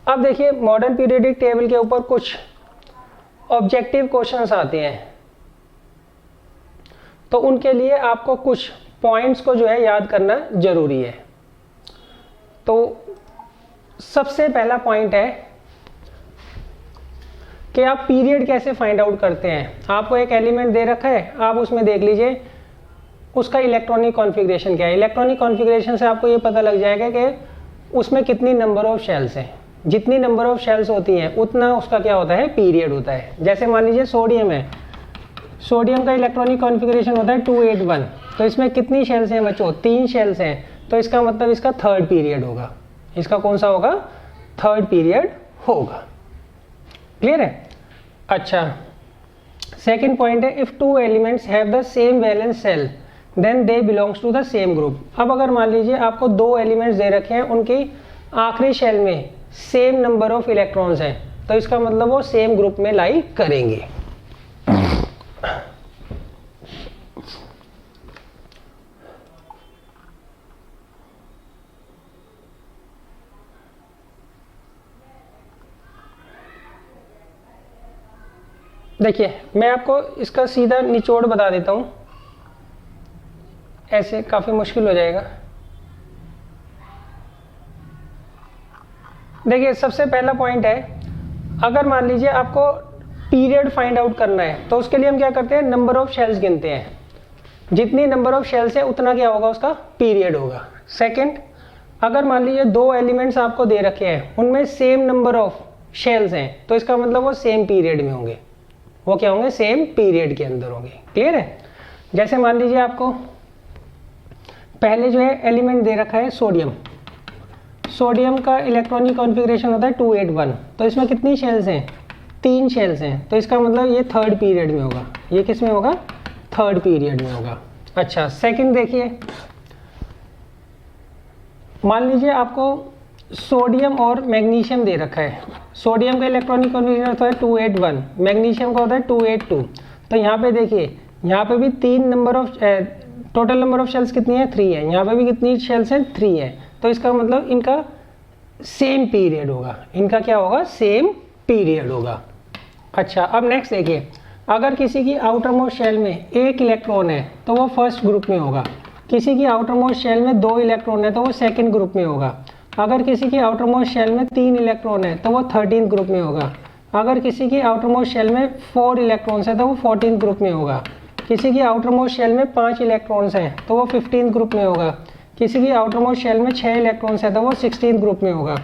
अब देखिए मॉडर्न पीरियोडिक टेबल के ऊपर कुछ ऑब्जेक्टिव क्वेश्चंस आते हैं, तो उनके लिए आपको कुछ पॉइंट्स को जो है याद करना जरूरी है। तो सबसे पहला पॉइंट है कि आप पीरियड कैसे फाइंड आउट करते हैं। आपको एक एलिमेंट दे रखा है, आप उसमें देख लीजिए उसका इलेक्ट्रॉनिक कॉन्फ़िगरेशन क्या है। इलेक्ट्रॉनिक कॉन्फ़िगरेशन से आपको ये पता लग जाएगा कि उसमें कितनी नंबर ऑफ शेल्स हैं। जितनी नंबर ऑफ शेल्स होती हैं उतना उसका क्या होता है, पीरियड होता है। जैसे मान लीजिए सोडियम है, सोडियम का इलेक्ट्रॉनिक कॉन्फ़िगरेशन होता है 281, तो इसमें कितनी शेल्स हैं बच्चों, 3 शेल्स हैं, तो इसका मतलब इसका थर्ड पीरियड होगा। इसका कौन सा होगा, थर्ड पीरियड होगा। क्लियर है। अच्छा, सेकंड पॉइंट है, if two elements have the same valence shell then they belongs to the same group. अब अगर मान लीजिए आपको दो एलिमेंट्स दे रखे हैं, उनकी आखिरी शेल में सेम नंबर ऑफ इलेक्ट्रॉन्स हैं, तो इसका मतलब वो सेम ग्रुप में लाई करेंगे। देखिए मैं आपको इसका सीधा निचोड़ बता देता हूं, ऐसे काफी मुश्किल हो जाएगा। देखिए सबसे पहला पॉइंट है, अगर मान लीजिए आपको पीरियड फाइंड आउट करना है तो उसके लिए हम क्या करते हैं, नंबर ऑफ शेल्स गिनते हैं। जितनी नंबर ऑफ शेल्स है उतना क्या होगा, उसका पीरियड होगा। सेकंड, अगर मान लीजिए दो एलिमेंट्स आपको दे रखे हैं, उनमें सेम नंबर ऑफ शेल्स हैं, तो इसका मतलब वो सेम पीरियड में होंगे। वो क्या होंगे, सेम पीरियड के अंदर होंगे। क्लियर है। जैसे मान लीजिए आपको पहले जो है एलिमेंट दे रखा है सोडियम, सोडियम का इलेक्ट्रॉनिक कॉन्फ़िगरेशन होता है 281, तो इसमें कितनी शेल्स हैं, 3 शेल्स हैं, तो इसका मतलब ये थर्ड पीरियड में होगा। ये किस में होगा, थर्ड पीरियड में होगा। अच्छा, सेकंड देखिए, मान लीजिए आपको सोडियम और मैग्नीशियम दे रखा है। सोडियम का इलेक्ट्रॉनिक कॉन्फ़िगरेशन होता है 281, मैग्नीशियम का होता है 282, तो यहाँ पे देखिए यहाँ पे भी 3 number of, total number of shells कितनी है, 3 है। यहाँ पे भी कितनी शेल्स हैं, 3 है, तो इसका मतलब इनका सेम पीरियड होगा। इनका क्या होगा, सेम पीरियड होगा। अच्छा, अब नेक्स्ट देखिए, अगर किसी की आउटर मोस्ट शेल में 1 इलेक्ट्रॉन है तो वो फर्स्ट ग्रुप में होगा। किसी की आउटर मोस्ट शेल में 2 इलेक्ट्रॉन है तो वो सेकंड ग्रुप में होगा। अगर किसी की आउटर मोस्ट शेल में 3 इलेक्ट्रॉन है तो वो 13th ग्रुप में होगा। अगर किसी की आउटर मोस्ट शेल में 4 इलेक्ट्रॉन्स है तो वो 14th ग्रुप में होगा। किसी की आउटर मोस्ट शेल में 5 इलेक्ट्रॉन्स हैं तो वो 15th ग्रुप में होगा। किसी की आउटर मोस्ट शेल में 6 इलेक्ट्रॉन्स है तो वो 16th ग्रुप में होगा,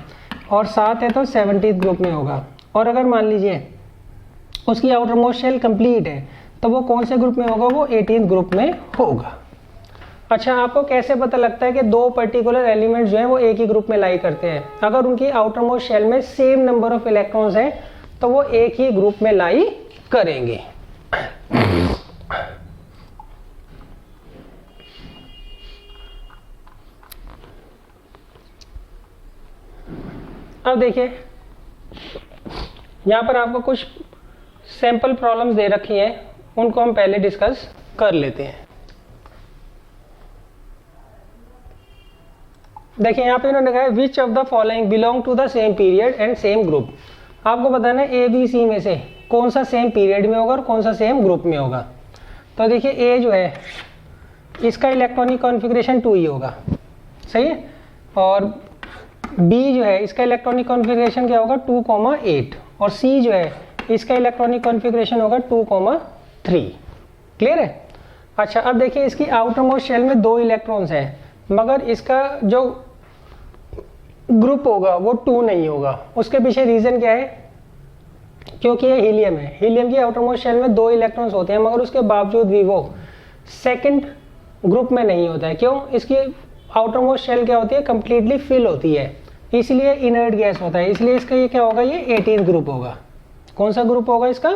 और 7 है तो 17th ग्रुप में होगा। और अगर मान लीजिए उसकी आउटर मोस्ट शेल कंप्लीट है तो वो कौन से ग्रुप में होगा, वो 18th ग्रुप में होगा। अच्छा, आपको कैसे पता लगता है कि दो पर्टिकुलर एलिमेंट्स जो हैं वो एक ही ग्रुप में लाई करते हैं? अगर उनकी आउटर मोस्ट शेल में सेम नंबर ऑफ इलेक्ट्रॉन्स हैं तो वो एक ही ग्रुप में लाई करेंगे। अब देखिए यहाँ पर आपको कुछ सैंपल प्रॉब्लम्स दे रखी हैं, उनको हम पहले डिस्कस कर लेते हैं। देखिए यहाँ पे इन्होंने कहा है which of the following belong to the same period and same group. आपको बताना है ए बी सी में से कौन सा सेम पीरियड में होगा और कौन सा सेम ग्रुप में होगा। तो देखिए ए जो है इसका इलेक्ट्रॉनिक कॉन्फ़िगरेशन 2 ही होगा, सही है, और बी जो है इसका इलेक्ट्रॉनिक कॉन्फ़िगरेशन क्या होगा 2,8, और सी जो है इसका इलेक्ट्रॉनिक कॉन्फ़िगरेशन होगा 2,3। क्लियर है? अच्छा, अब देखिए इसकी आउटर मोस्ट शेल में 2 इलेक्ट्रॉन्स हैं, मगर इसका जो ग्रुप होगा वो 2 नहीं होगा। उसके पीछे रीज़न क्या है? क्योंकि ये हीलियम है। हीलियम की आउटर मोस्ट शेल में 2 इलेक्ट्रॉन्स होते हैं, मगर उसके बावजूद भी वो सेकंड ग्रुप में नहीं होता है। क्यों? इसकी आउटर मोस्ट शेल क्या होती है, कंप्लीटली फिल होती है, इसलिए इनर्ट गैस होता है। इसलिए इसका ये क्या होगा, ये 18th ग्रुप होगा। कौन सा ग्रुप होगा इसका?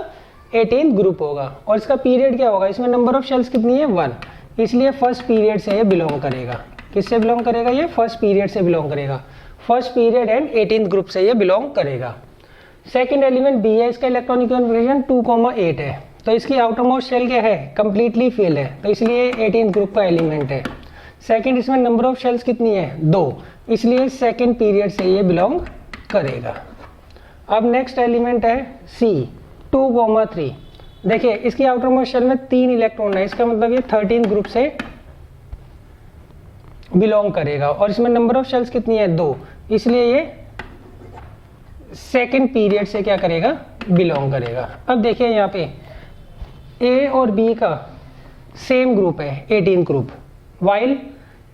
18th ग्रुप होगा। और इसका पीरियड क्या होगा, इसमें नंबर ऑफ शेल्स कितनी है 1, इसलिए फर्स्ट पीरियड से ये बिलोंग करेगा। किससे बिलोंग करेगा? ये फर्स्ट पीरियड से बिलोंग करेगा। First period and 18th group से ये बिलोंग करेगा। सेकंड एलिमेंट बी है, इसका इलेक्ट्रॉनिक कॉन्फ़िगरेशन 2,8 है, तो इसकी आउटर मोस्ट शेल क्या है, कंप्लीटली फिल है, तो इसलिए 18th ग्रुप का एलिमेंट है। सेकंड, इसमें नंबर ऑफ शेल्स कितनी है 2, इसलिए सेकंड पीरियड से ये बिलोंग करेगा। अब नेक्स्ट एलिमेंट है सी 2,3। देखिए इसकी आउटर मोस्ट शेल में 3 इलेक्ट्रॉन है, इसका मतलब ये 13th ग्रुप से बिलोंग करेगा, और इसमें नंबर ऑफ शेल्स कितनी है 2, इसलिए ये सेकंड पीरियड से क्या करेगा, बिलोंग करेगा। अब देखिए यहाँ पे ए और बी का सेम ग्रुप है 18th ग्रुप, वाइल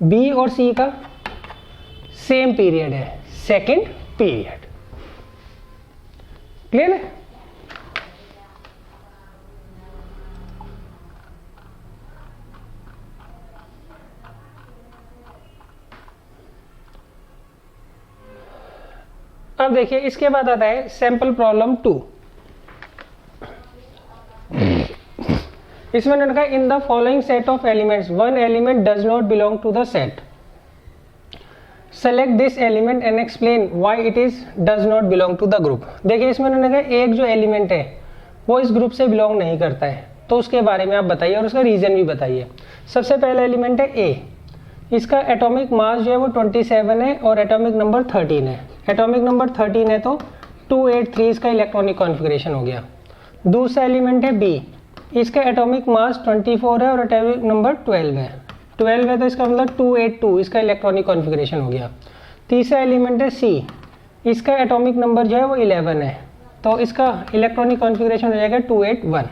बी और सी का सेम पीरियड है सेकंड पीरियड। क्लियर है? अब देखिए इसके बाद आता है सैंपल प्रॉब्लम 2। इसमें लिखा है in the following set of elements one element does not belong to the set, select this element and explain why it is does not belong to the group. देखिए इसमें उन्होंने कहा एक जो एलिमेंट है वो इस ग्रुप से बिलोंग नहीं करता है, तो उसके बारे में आप बताइए और उसका रीजन भी बताइए। सबसे पहला एलिमेंट है ए, इसका एटॉमिक मास जो है वो 27 है और एटॉमिक नंबर 13 है। एटॉमिक नंबर 13 है तो 283 इसका इलेक्ट्रॉनिक कॉन्फ़िगरेशन हो गया। दूसरा एलिमेंट है बी, इसका एटॉमिक मास 24 है और एटॉमिक नंबर 12 है। 12 है तो इसका मतलब 282 इसका इलेक्ट्रॉनिक कॉन्फ़िगरेशन हो गया। तीसरा एलिमेंट है सी, इसका एटॉमिक नंबर जो है वो 11 है, तो इसका इलेक्ट्रॉनिक कॉन्फ़िगरेशन हो जाएगा 281।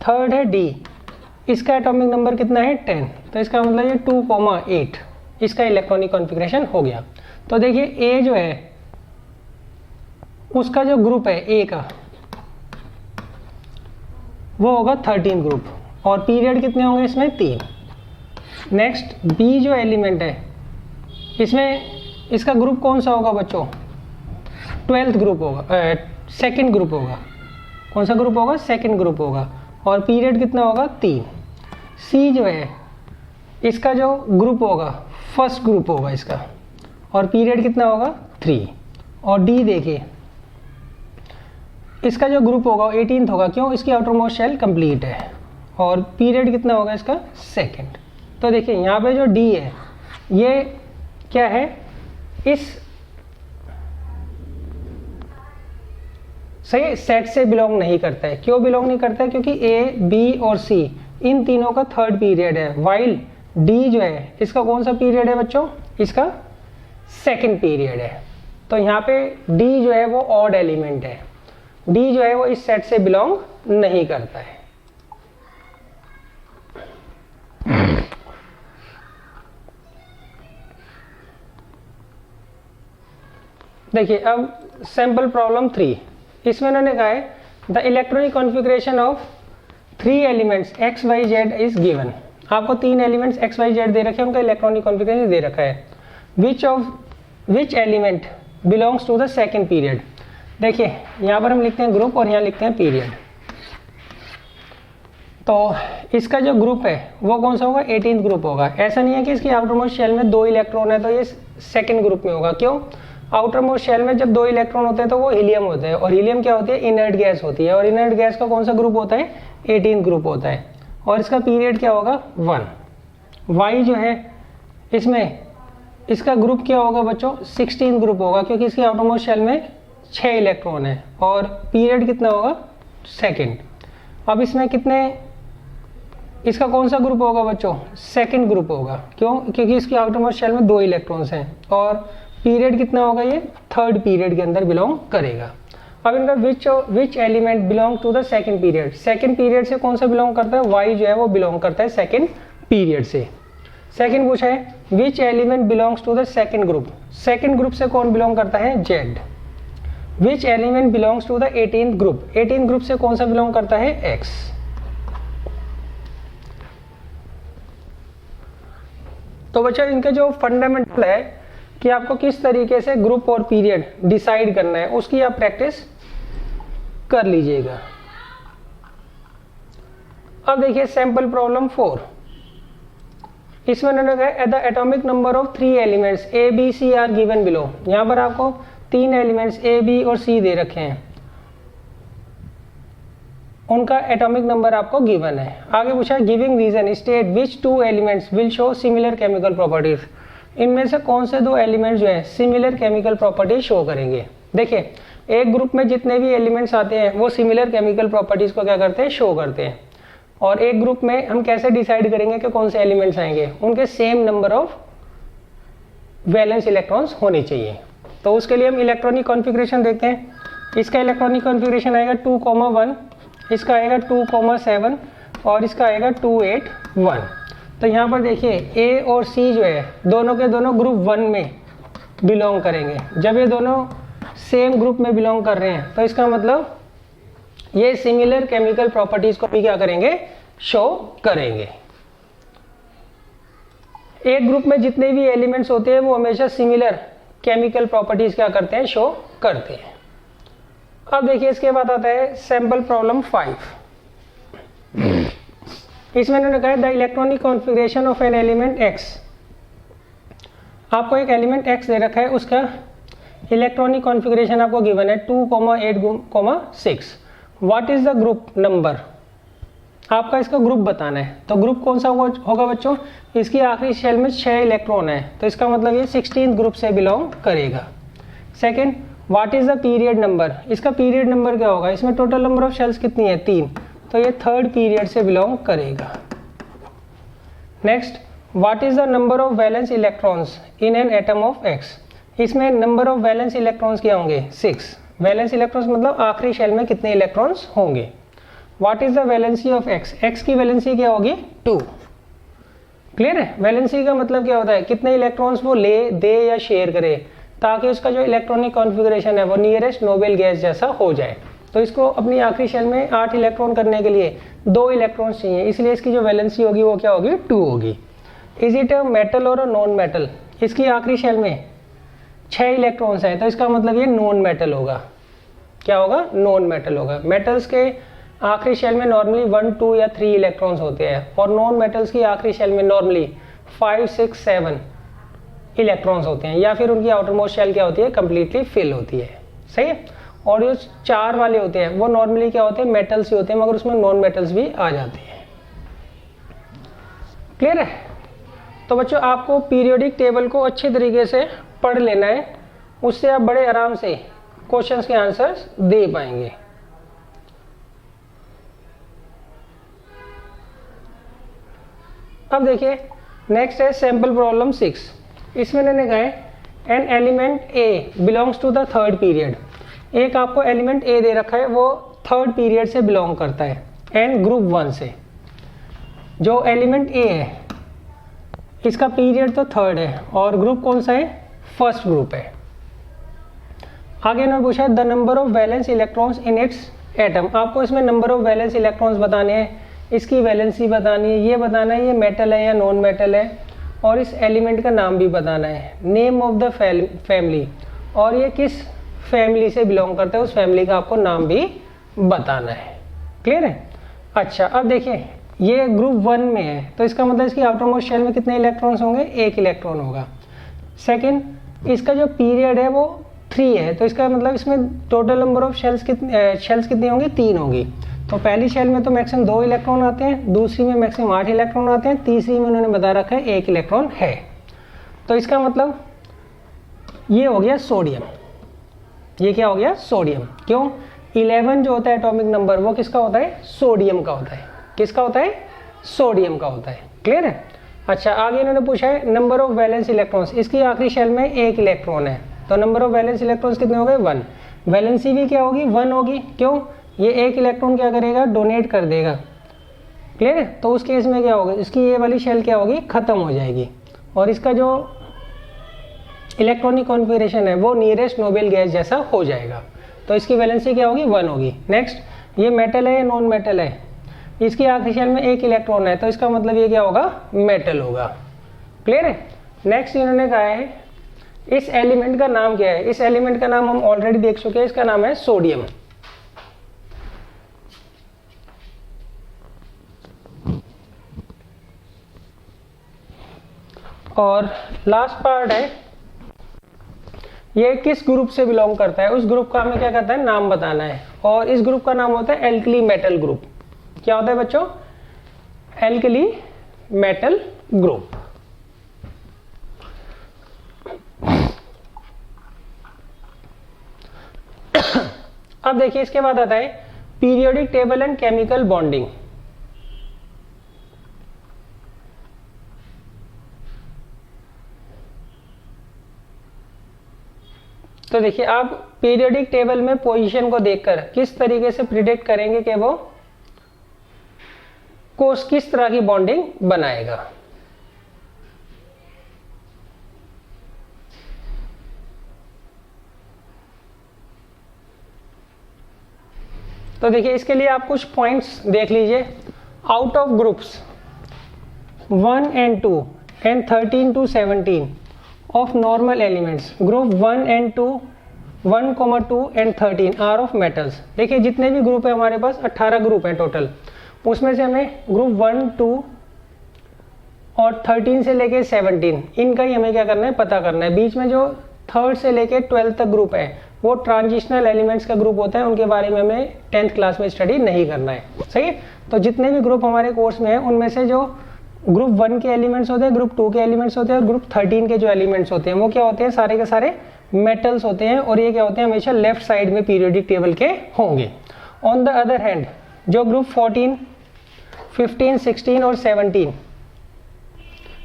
थर्ड है डी, इसका एटॉमिक नंबर कितना है 10, तो इसका मतलब ये 2,8 इसका इलेक्ट्रॉनिक कॉन्फ़िगरेशन हो गया। तो देखिए ए जो है उसका जो ग्रुप है ए का वो होगा 13 ग्रुप, और पीरियड कितने होंगे इसमें 3। नेक्स्ट बी जो एलिमेंट है इसमें इसका ग्रुप कौन सा होगा बच्चों, 12th ग्रुप होगा, सेकंड ग्रुप होगा। कौन सा ग्रुप होगा, सेकंड ग्रुप होगा, और पीरियड कितना होगा 3। सी जो है इसका जो ग्रुप होगा फर्स्ट ग्रुप होगा इसका, और पीरियड कितना होगा 3। और डी देखिए इसका जो ग्रुप होगा 18th होगा, क्यों, इसकी आउटर मोस्ट शेल कंप्लीट है, और पीरियड कितना होगा इसका सेकंड। तो देखिए यहाँ पे जो डी है ये क्या है, इस सही सेट से बिलोंग नहीं करता है। क्यों बिलोंग नहीं करता है, क्योंकि ए बी और सी इन तीनों का थर्ड पीरियड है, वाइल डी जो है इसका कौन सा पीरियड है बच्चों, इसका सेकंड पीरियड है। तो यहाँ पे डी जो है वो ऑड एलिमेंट है, डी जो है वो इस सेट से बिलोंग नहीं करता है। देखिए अब सैंपल प्रॉब्लम 3, इसमें उन्होंने कहा है the electronic configuration of 3 elements X Y Z is given, आपको 3 एलिमेंट्स एक्स वाई जेड दे रखे हैं, उनका इलेक्ट्रॉनिक कॉन्फ़िगरेशन दे रखा है। Which element belongs to the second period. देखिए यहाँ पर हम लिखते हैं ग्रुप और यहाँ लिखते हैं पीरियड। तो इसका जो ग्रुप है वो कौन सा होगा, 18th ग्रुप होगा। ऐसा नहीं है कि इसकी आउटर मोस्ट शेल में 2 इलेक्ट्रॉन है तो ये सेकंड ग्रुप में होगा। क्यों, आउटर मोस्ट शेल में जब 2 इलेक्ट्रॉन होते हैं तो वो हीलियम होते हैं, और हीलियम क्या होती है, इनर्ट गैस होती है, और इनर्ट गैस का कौन सा ग्रुप होता है, 18th ग्रुप होता है, और इसका पीरियड क्या होगा 1। वाई जो है इसमें इसका ग्रुप क्या होगा बच्चों, 16th ग्रुप होगा, क्योंकि इसकी आउटर मोस्ट शेल में 6 इलेक्ट्रॉन है, और पीरियड कितना होगा, सेकेंड। अब इसमें कितने, इसका कौन सा ग्रुप होगा बच्चों, सेकंड ग्रुप होगा। क्यों, क्योंकि इसकी आउटर मोस्ट शेल में 2 इलेक्ट्रॉन्स हैं, और पीरियड कितना होगा, ये थर्ड पीरियड के अंदर बिलोंग करेगा। अब इनका which element belong to the second period, second period से कौन सा बिलोंग करता है, वाई जो है वो बिलोंग करता है सेकंड पीरियड से। सेकंड पूछा है which element belongs to the second group, second group से कौन बिलोंग करता है, Z. Which element belongs to the 18th group, 18th group से कौन सा बिलोंग करता है, एक्स। तो बच्चों इनके जो फंडामेंटल है कि आपको किस तरीके से ग्रुप और पीरियड डिसाइड करना है, उसकी आप प्रैक्टिस कर लीजिएगा। अब देखिए सैंपल प्रॉब्लम 4, इसमें उन्होंने कहा the atomic number of 3 elements A B C are given below. यहां पर आपको 3 एलिमेंट्स ए बी और सी दे रखे हैं, उनका एटॉमिक नंबर आपको गिवन है। आगे पूछा giving reason state which 2 elements will show similar chemical properties. इनमें से कौन से 2 एलिमेंट्स जो है सिमिलर केमिकल प्रॉपर्टीज शो करेंगे। देखिए एक ग्रुप में जितने भी एलिमेंट्स आते हैं वो सिमिलर केमिकल प्रॉपर्टीज को क्या करते हैं, शो करते हैं। और एक ग्रुप में हम कैसे डिसाइड करेंगे कि कौन से एलिमेंट्स आएंगे, उनके same number of valence electrons होने चाहिए। तो उसके लिए हम इलेक्ट्रॉनिक कॉन्फ़िगरेशन देखते हैं। इसका इलेक्ट्रॉनिक कॉन्फ़िगरेशन आएगा 2,1, इसका आएगा 2,7 और इसका आएगा 2,8,1। तो यहाँ पर देखिए ए और सी जो है दोनों के दोनों ग्रुप 1 में बिलोंग करेंगे। जब ये दोनों सेम ग्रुप में बिलोंग कर रहे हैं तो इसका मतलब ये सिमिलर केमिकल प्रॉपर्टीज को भी क्या करेंगे, शो करेंगे। एक ग्रुप में जितने भी एलिमेंट्स होते हैं वो हमेशा सिमिलर केमिकल प्रॉपर्टीज क्या करते हैं, शो करते हैं। अब देखिए इसके बाद आता है सैंपल प्रॉब्लम 5। इसमें उन्होंने कहा the electronic configuration of an element x. आपको एक एलिमेंट एक्स दे रखा है, उसका इलेक्ट्रॉनिक कॉन्फ़िगरेशन आपको गिवन है 2,8,6। What is the group number, आपका इसका ग्रुप बताना है। तो ग्रुप कौन सा होगा बच्चों, इसकी आखिरी शेल में 6 इलेक्ट्रॉन है, तो इसका मतलब ये 16th ग्रुप से बिलोंग करेगा। Second what is the period number, इसका पीरियड नंबर क्या होगा, इसमें टोटल नंबर ऑफ शेल्स कितनी है, 3, तो ये थर्ड पीरियड से बिलोंग करेगा। Next what is the number of valence electrons in an atom of x. इसमें नंबर ऑफ वैलेंस इलेक्ट्रॉन्स क्या होंगे, 6। वैलेंस इलेक्ट्रॉन्स मतलब आखिरी शेल में कितने इलेक्ट्रॉन्स होंगे। What is the valency of x, x की वैलेंसी क्या होगी, 2। क्लियर है, वैलेंसी का मतलब क्या होता है, कितने इलेक्ट्रॉन्स वो ले दे या शेयर करे, ताकि उसका जो इलेक्ट्रॉनिक कॉन्फ़िगरेशन है वो नियरेस्ट नोबेल गैस जैसा हो जाए। तो इसको अपनी आखिरी शेल में 8 इलेक्ट्रॉन करने के लिए 2 इलेक्ट्रॉन्स चाहिए, इसलिए इसकी जो वैलेंसी होगी वो क्या होगी, 2 होगी। इज इट अ मेटल और अ नॉन मेटल, इसकी आखिरी शेल में 6 इलेक्ट्रॉन्स हैं, तो इसका मतलब ये नॉन मेटल होगा। क्या होगा, नॉन मेटल होगा। मेटल्स के आखिरी शेल में नॉर्मली 1, 2 या 3 इलेक्ट्रॉन्स होते हैं, और नॉन मेटल्स की आखिरी शेल में नॉर्मली 5, 6, 7 इलेक्ट्रॉन्स होते हैं, या फिर उनकी आउटर मोस्ट शेल क्या होती है, कंप्लीटली फिल होती है। सही है। और जो 4 वाले होते हैं वो नॉर्मली क्या होते हैं, मेटल्स ही होते हैं, मगर उसमें नॉन मेटल्स भी आ जाते हैं। क्लियर है। तो बच्चों आपको पीरियोडिक टेबल को अच्छे तरीके से पढ़ लेना है, उससे आप बड़े आराम से क्वेश्चंस के आंसर्स दे पाएंगे। अब देखिए नेक्स्ट है सैंपल प्रॉब्लम 6। इसमें मैंने कहा है an element A belongs to the third period. एक आपको एलिमेंट ए दे रखा है, वो थर्ड पीरियड से बिलोंग करता है, एन ग्रुप 1 से। जो एलिमेंट ए है इसका पीरियड तो थर्ड है, और ग्रुप कौन सा है, फर्स्ट ग्रुप है। आगे इन्होंने पूछा है the number of valence electrons in its atom. आपको इसमें नंबर ऑफ वैलेंस इलेक्ट्रॉन्स बताने हैं इसकी वैलेंसी बतानी है, ये बताना है ये मेटल है या नॉन मेटल है, और इस एलिमेंट का नाम भी बताना है, नेम ऑफ द फैमिली, और ये किस फैमिली से बिलोंग करता है उस फैमिली का आपको नाम भी बताना है। क्लियर है? अच्छा, अब देखिए ये ग्रुप 1 में है, तो इसका मतलब इसकी आउटर मोस्ट शेल में कितने इलेक्ट्रॉन्स होंगे? 1 इलेक्ट्रॉन होगा। सेकेंड, इसका जो पीरियड है वो 3 है, तो इसका मतलब इसमें टोटल नंबर ऑफ शेल्स कितनी होंगी? 3 होंगी। तो पहली शेल में तो मैक्सिमम 2 इलेक्ट्रॉन आते हैं, दूसरी में मैक्सिमम 8 इलेक्ट्रॉन आते हैं, तीसरी में उन्होंने बता रखा है 1 इलेक्ट्रॉन है। तो इसका मतलब ये हो गया सोडियम। ये क्या हो गया? सोडियम। क्यों? 11 जो होता है एटॉमिक नंबर वो किसका होता है? सोडियम का होता है। किसका होता है? सोडियम का होता है। क्लियर है? अच्छा, आगे इन्होंने पूछा है नंबर ऑफ वैलेंस इलेक्ट्रॉन्स। इसकी आखिरी शेल में 1 इलेक्ट्रॉन है, तो नंबर ऑफ वैलेंस इलेक्ट्रॉन्स कितने हो गए? 1। वैलेंसी भी क्या होगी? 1 होगी। क्यों? ये 1 इलेक्ट्रॉन क्या करेगा? डोनेट कर देगा। क्लियर है? तो उस केस में क्या होगा? इसकी ये वाली शेल क्या होगी? खत्म हो जाएगी, और इसका जो इलेक्ट्रॉनिक कॉन्फ़िगरेशन है वो नियरेस्ट नोबेल गैस जैसा हो जाएगा। तो इसकी वैलेंसी क्या होगी? 1 होगी। नेक्स्ट, ये मेटल है या नॉन मेटल है? इसकी आखिरी शेल में 1 इलेक्ट्रॉन है, तो इसका मतलब ये क्या होगा? मेटल होगा। क्लियर है? नेक्स्ट इन्होंने कहा है इस एलिमेंट का नाम क्या है? इस एलिमेंट का नाम हम ऑलरेडी देख चुके हैं, इसका नाम है सोडियम। और लास्ट पार्ट है ये किस ग्रुप से बिलोंग करता है, उस ग्रुप का हमें क्या करता है? नाम बताना है। और इस ग्रुप का नाम होता है एल्कली मेटल ग्रुप। क्या होता है बच्चों? Alkali metal group. अब देखिए इसके बाद आता है periodic table and chemical bonding. तो देखिए आप पीरियोडिक टेबल में पोजीशन को देखकर किस तरीके से प्रिडिक्ट करेंगे कि वो किस तरह की बॉन्डिंग बनाएगा। तो देखिए इसके लिए आप कुछ पॉइंट्स देख लीजिए। Out of groups 1 and 2 and 13 to 17 of normal elements, group 1 and 2, 1,2 and 13 are of metals। देखिए जितने भी ग्रुप है हमारे पास 18 ग्रुप हैं टोटल, उसमें से हमें ग्रुप 1, 2 और 13 से लेके 17 इनका ही हमें क्या करना है? पता करना है। बीच में जो 3rd से लेके 12th तक ग्रुप है वो ट्रांजिशनल एलिमेंट्स का ग्रुप होता है, उनके बारे में हमें 10th क्लास में स्टडी नहीं करना है। सही है? तो जितने भी ग्रुप हमारे कोर्स में है उनमें से जो ग्रुप 1 के एलिमेंट्स होते हैं, ग्रुप 2 के एलिमेंट्स होते हैं, और ग्रुप 13 के जो एलिमेंट्स होते हैं वो क्या होते हैं? सारे के सारे मेटल्स होते हैं, और ये क्या होते हैं? हमेशा लेफ्ट साइड में पीरियोडिक टेबल के होंगे। ऑन द अदर हैंड जो ग्रुप 14, 15, 16 और 17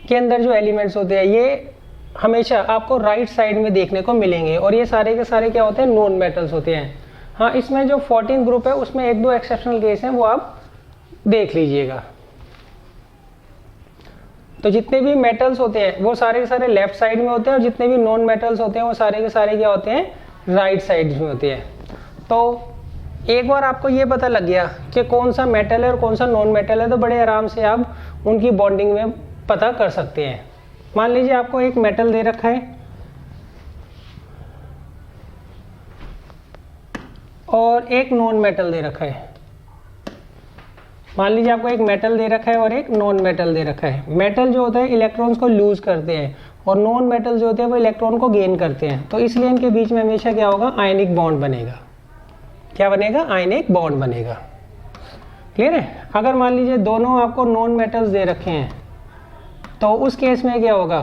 के अंदर जो एलिमेंट्स होते हैं ये हमेशा आपको राइट साइड में देखने को मिलेंगे, और ये सारे के सारे क्या होते हैं? नॉन मेटल्स होते हैं। हाँ, इसमें जो 14 ग्रुप है उसमें 1-2 एक्सेप्शनल केस हैं, वो आप देख लीजिएगा। तो जितने भी मेटल्स होते हैं वो सारे के सारे लेफ्ट साइड में होते हैं, और जितने भी नॉन मेटल्स होते हैं वो सारे के सारे क्या होते हैं? राइट साइड में होते हैं। तो एक बार आपको ये पता लग गया कि कौन सा मेटल है और कौन सा नॉन मेटल है, तो बड़े आराम से आप उनकी बॉन्डिंग में पता कर सकते हैं। मान लीजिए आपको एक मेटल दे रखा है और एक नॉन मेटल दे रखा है। मान लीजिए आपको एक मेटल दे रखा है और एक नॉन मेटल दे रखा है। मेटल जो होता है इलेक्ट्रॉन्स को लूज करते हैं, और नॉन मेटल जो होते हैं वो इलेक्ट्रॉन को गेन करते हैं। तो इसलिए इनके बीच में हमेशा क्या होगा? आयनिक बॉन्ड बनेगा। क्या बनेगा? आयनिक बॉन्ड बनेगा। क्लियर है? अगर मान लीजिए दोनों आपको नॉन मेटल्स दे रखे हैं तो उस केस में क्या होगा?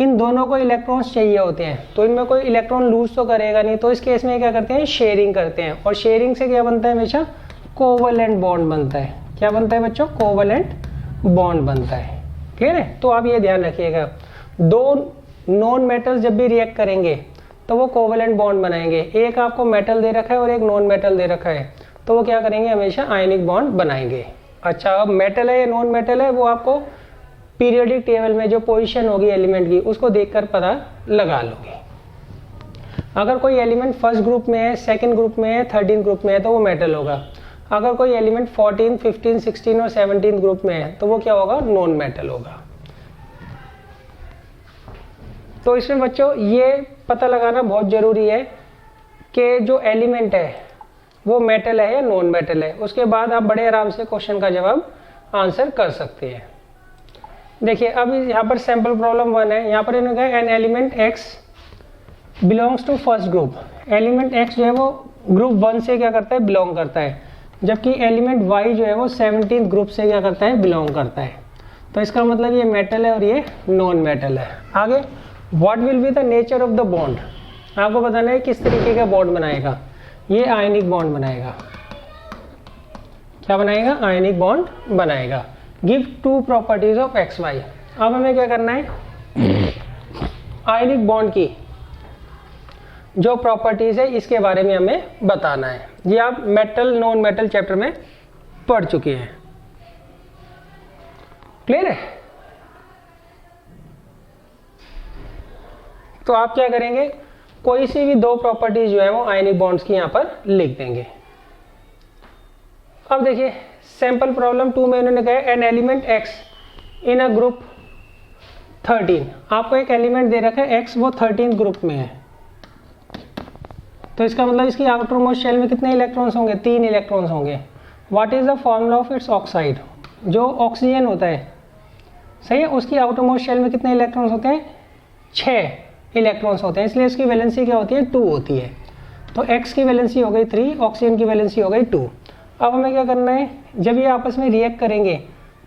इन दोनों को इलेक्ट्रॉन्स चाहिए होते हैं, तो इनमें कोई इलेक्ट्रॉन लूज तो करेगा नहीं, तो इस केस में क्या करते हैं? शेयरिंग करते हैं, और शेयरिंग से क्या बनता है? हमेशा कोवलेंट बॉन्ड बनता है। क्या बनता है बच्चों? कोवलेंट बॉन्ड बनता है। क्लियर है? तो आप ये ध्यान रखिएगा, दो नॉन मेटल्स जब भी रिएक्ट करेंगे तो वो कोवलेंट बॉन्ड बनाएंगे। एक आपको मेटल दे रखा है और एक नॉन मेटल दे रखा है, तो वो क्या करेंगे? हमेशा आयनिक बॉन्ड बनाएंगे। अच्छा, अब मेटल है या नॉन मेटल है वो आपको पीरियोडिक टेबल में जो पोजीशन होगी एलिमेंट की उसको देखकर पता लगा लोगे। अगर कोई एलिमेंट फर्स्ट ग्रुप में है, सेकंड ग्रुप में है, 13 ग्रुप में है तो वो मेटल होगा। अगर कोई एलिमेंट 14, 15, 16 और 17 ग्रुप में है तो वो क्या होगा, नॉन मेटल होगा। तो इसमें बच्चों ये पता लगाना बहुत ज़रूरी है कि जो एलिमेंट है वो मेटल है या नॉन मेटल है, उसके बाद आप बड़े आराम से क्वेश्चन का जवाब आंसर कर सकते हैं। देखिए अब यहाँ पर सैम्पल प्रॉब्लम 1 है, यहाँ पर इन्होंने कहा an element X belongs to first group. Element X जो है वो ग्रुप 1 से क्या करता है, बिलोंग करता है, जबकि एलिमेंट वाई जो है वो 17 ग्रुप से क्या करता है, बिलोंग करता है। तो इसका मतलब ये मेटल है और ये नॉन मेटल है। आगे what will be the nature of the bond, आपको बताना है किस तरीके का बॉन्ड बनाएगा। ये आयनिक बॉन्ड बनाएगा। क्या बनाएगा, आयनिक बॉन्ड बनाएगा। Give two properties of X Y. अब हमें क्या करना है, आयनिक बॉन्ड की जो प्रॉपर्टीज है इसके बारे में हमें बताना है। ये आप मेटल नॉन मेटल चैप्टर में पढ़ चुके हैं, क्लियर है। तो आप क्या करेंगे, कोई सी भी 2 प्रॉपर्टीज जो है वो आयनिक बॉन्ड्स की यहां पर लिख देंगे। अब देखिए सैंपल प्रॉब्लम 2 में उन्होंने कहा an element x in a group 13। आपको एक एलिमेंट दे रखा है एक्स, वो 13 ग्रुप में है। तो इसका मतलब इसकी आउटर मोस्ट शेल में कितने इलेक्ट्रॉन्स होंगे, 3 इलेक्ट्रॉन्स होंगे। What is the formula of its oxide, जो ऑक्सीजन होता है, सही है, उसकी आउटर मोस्ट शेल में कितने इलेक्ट्रॉन्स होते हैं, 6 इलेक्ट्रॉन्स होते हैं, इसलिए इसकी वैलेंसी क्या होती है, 2 होती है। तो x की वैलेंसी हो गई 3, ऑक्सीजन की वैलेंसी हो गई 2। अब हमें क्या करना है, जब ये आपस में रिएक्ट करेंगे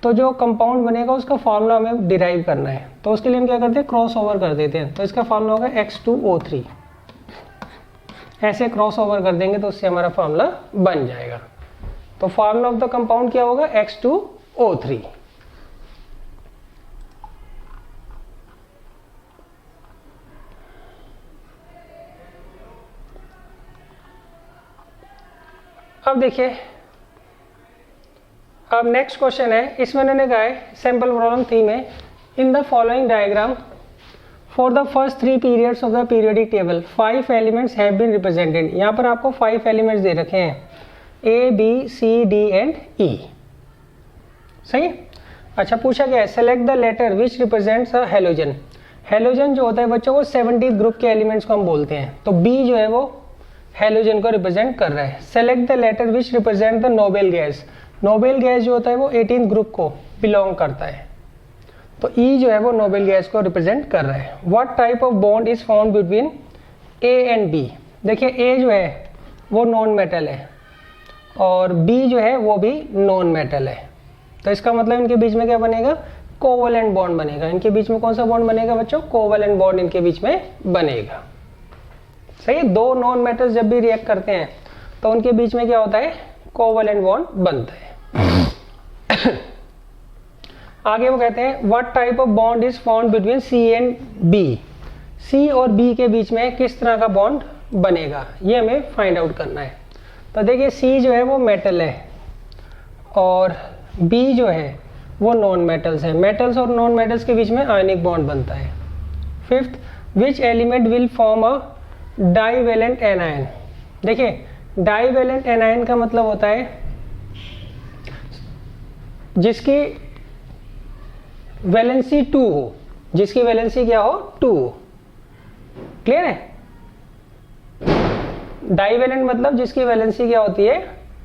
तो जो कंपाउंड बनेगा उसका फार्मूला हमें डिराइव करना है। तो उसके लिए हम क्या करते हैं, क्रॉस ओवर कर देते हैं। तो इसका फार्मूला होगा X2O3। ऐसे क्रॉस ओवर कर देंगे तो उससे हमारा फार्मूला बन जाएगा। तो फार्मूला ऑफ द कंपाउंड क्या होगा, X2O3। अब देखिए अब नेक्स्ट क्वेश्चन है, इसमें उन्होंने कहा है सैंपल प्रॉब्लम 3 में, in the following diagram for the first 3 periods of the periodic table 5 elements have been represented. यहाँ पर आपको 5 एलिमेंट्स दे रखे हैं, A, B, C, D and E, सही। अच्छा पूछा गया है select the letter which represents a halogen. Halogen जो होता है बच्चों वो 70 ग्रुप के एलिमेंट्स को हम बोलते हैं। तो B जो है वो हेलोजन को रिप्रेजेंट कर रहा है। Select the letter which represent the noble gas. Noble gas जो होता है वो 18 ग्रुप को बिलोंग करता है। तो E जो है वो नोबेल गैस को रिप्रेजेंट कर रहा है। What type of bond is found between A and B। देखिए A जो है वो नॉन मेटल है और B जो है वो भी नॉन मेटल है। तो इसका मतलब इनके बीच में क्या बनेगा, कोवैलेंट बॉन्ड बनेगा। इनके बीच में कौन सा बॉन्ड बनेगा बच्चों, कोवैलेंट बॉन्ड इनके बीच में बनेगा, सही है। 2 नॉन मेटल्स जब भी रिएक्ट करते हैं तो उनके बीच में क्या होता है, कोवैलेंट बॉन्ड बनता है। आगे वो कहते हैं what type of bond is found between C and B। C और B के बीच में किस तरह का बॉन्ड बनेगा, ये हमें फाइंड आउट करना है। तो देखिए C जो है वो मेटल है और B जो है वो नॉन मेटल्स है। मेटल्स और नॉन मेटल्स के बीच में आयनिक बॉन्ड बनता है। 5th, which element will form a divalent anion. देखिए डाईवैलेंट एनायन का मतलब होता है जिसकी वैलेंसी 2 हो, जिसकी वैलेंसी क्या हो, 2 हो, क्लियर है। डाईवैलेंट मतलब जिसकी वैलेंसी क्या होती है,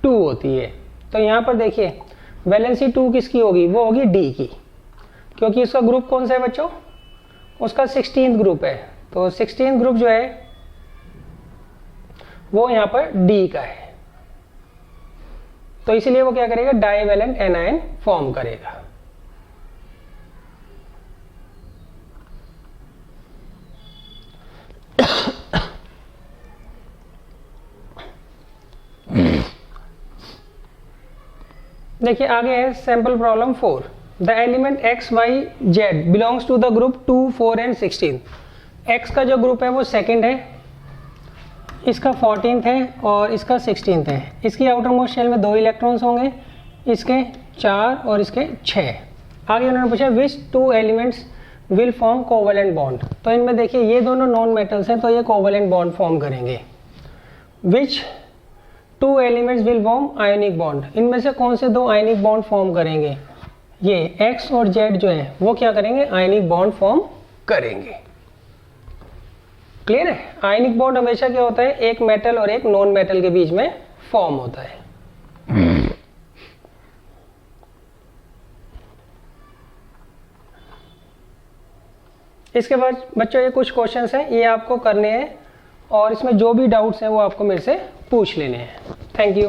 2 होती है। तो यहां पर देखिए वैलेंसी 2 किसकी होगी, वो होगी D की, क्योंकि इसका ग्रुप कौन सा है बच्चों, उसका 16th ग्रुप है। तो 16th ग्रुप जो है वो यहां पर D का है, तो इसलिए वो क्या करेगा, डाईवैलेंट एनायन फॉर्म करेगा। देखिए आगे है sample problem 4। The element X Y Z belongs to the group 2, 4 and 16। X का जो ग्रुप है वो सेकंड है, इसका 14th है और इसका 16th है। इसकी आउटर मोस्ट शेल में 2 इलेक्ट्रॉन्स होंगे, इसके 4 और इसके 6। आगे उन्होंने पूछा विच 2 elements will form covalent bond. तो इनमें देखिए ये दोनों नॉन मेटल्स हैं तो ये कोवैलेंट बॉन्ड फॉर्म करेंगे। Which two elements will form ionic bond, इनमें से कौन से दो आयनिक बॉन्ड फॉर्म करेंगे? ये X और Z जो है वो क्या करेंगे? आयनिक बॉन्ड फॉर्म करेंगे। क्लियर है? आयनिक बॉन्ड हमेशा क्या होता है? एक मेटल और एक नॉन मेटल के बीच में फॉर्म होता है। इसके बाद बच्चों ये कुछ क्वेश्चंस हैं, ये आपको करने हैं और इसमें जो भी डाउट्स हैं वो आपको मेरे से पूछ लेने हैं। Thank you.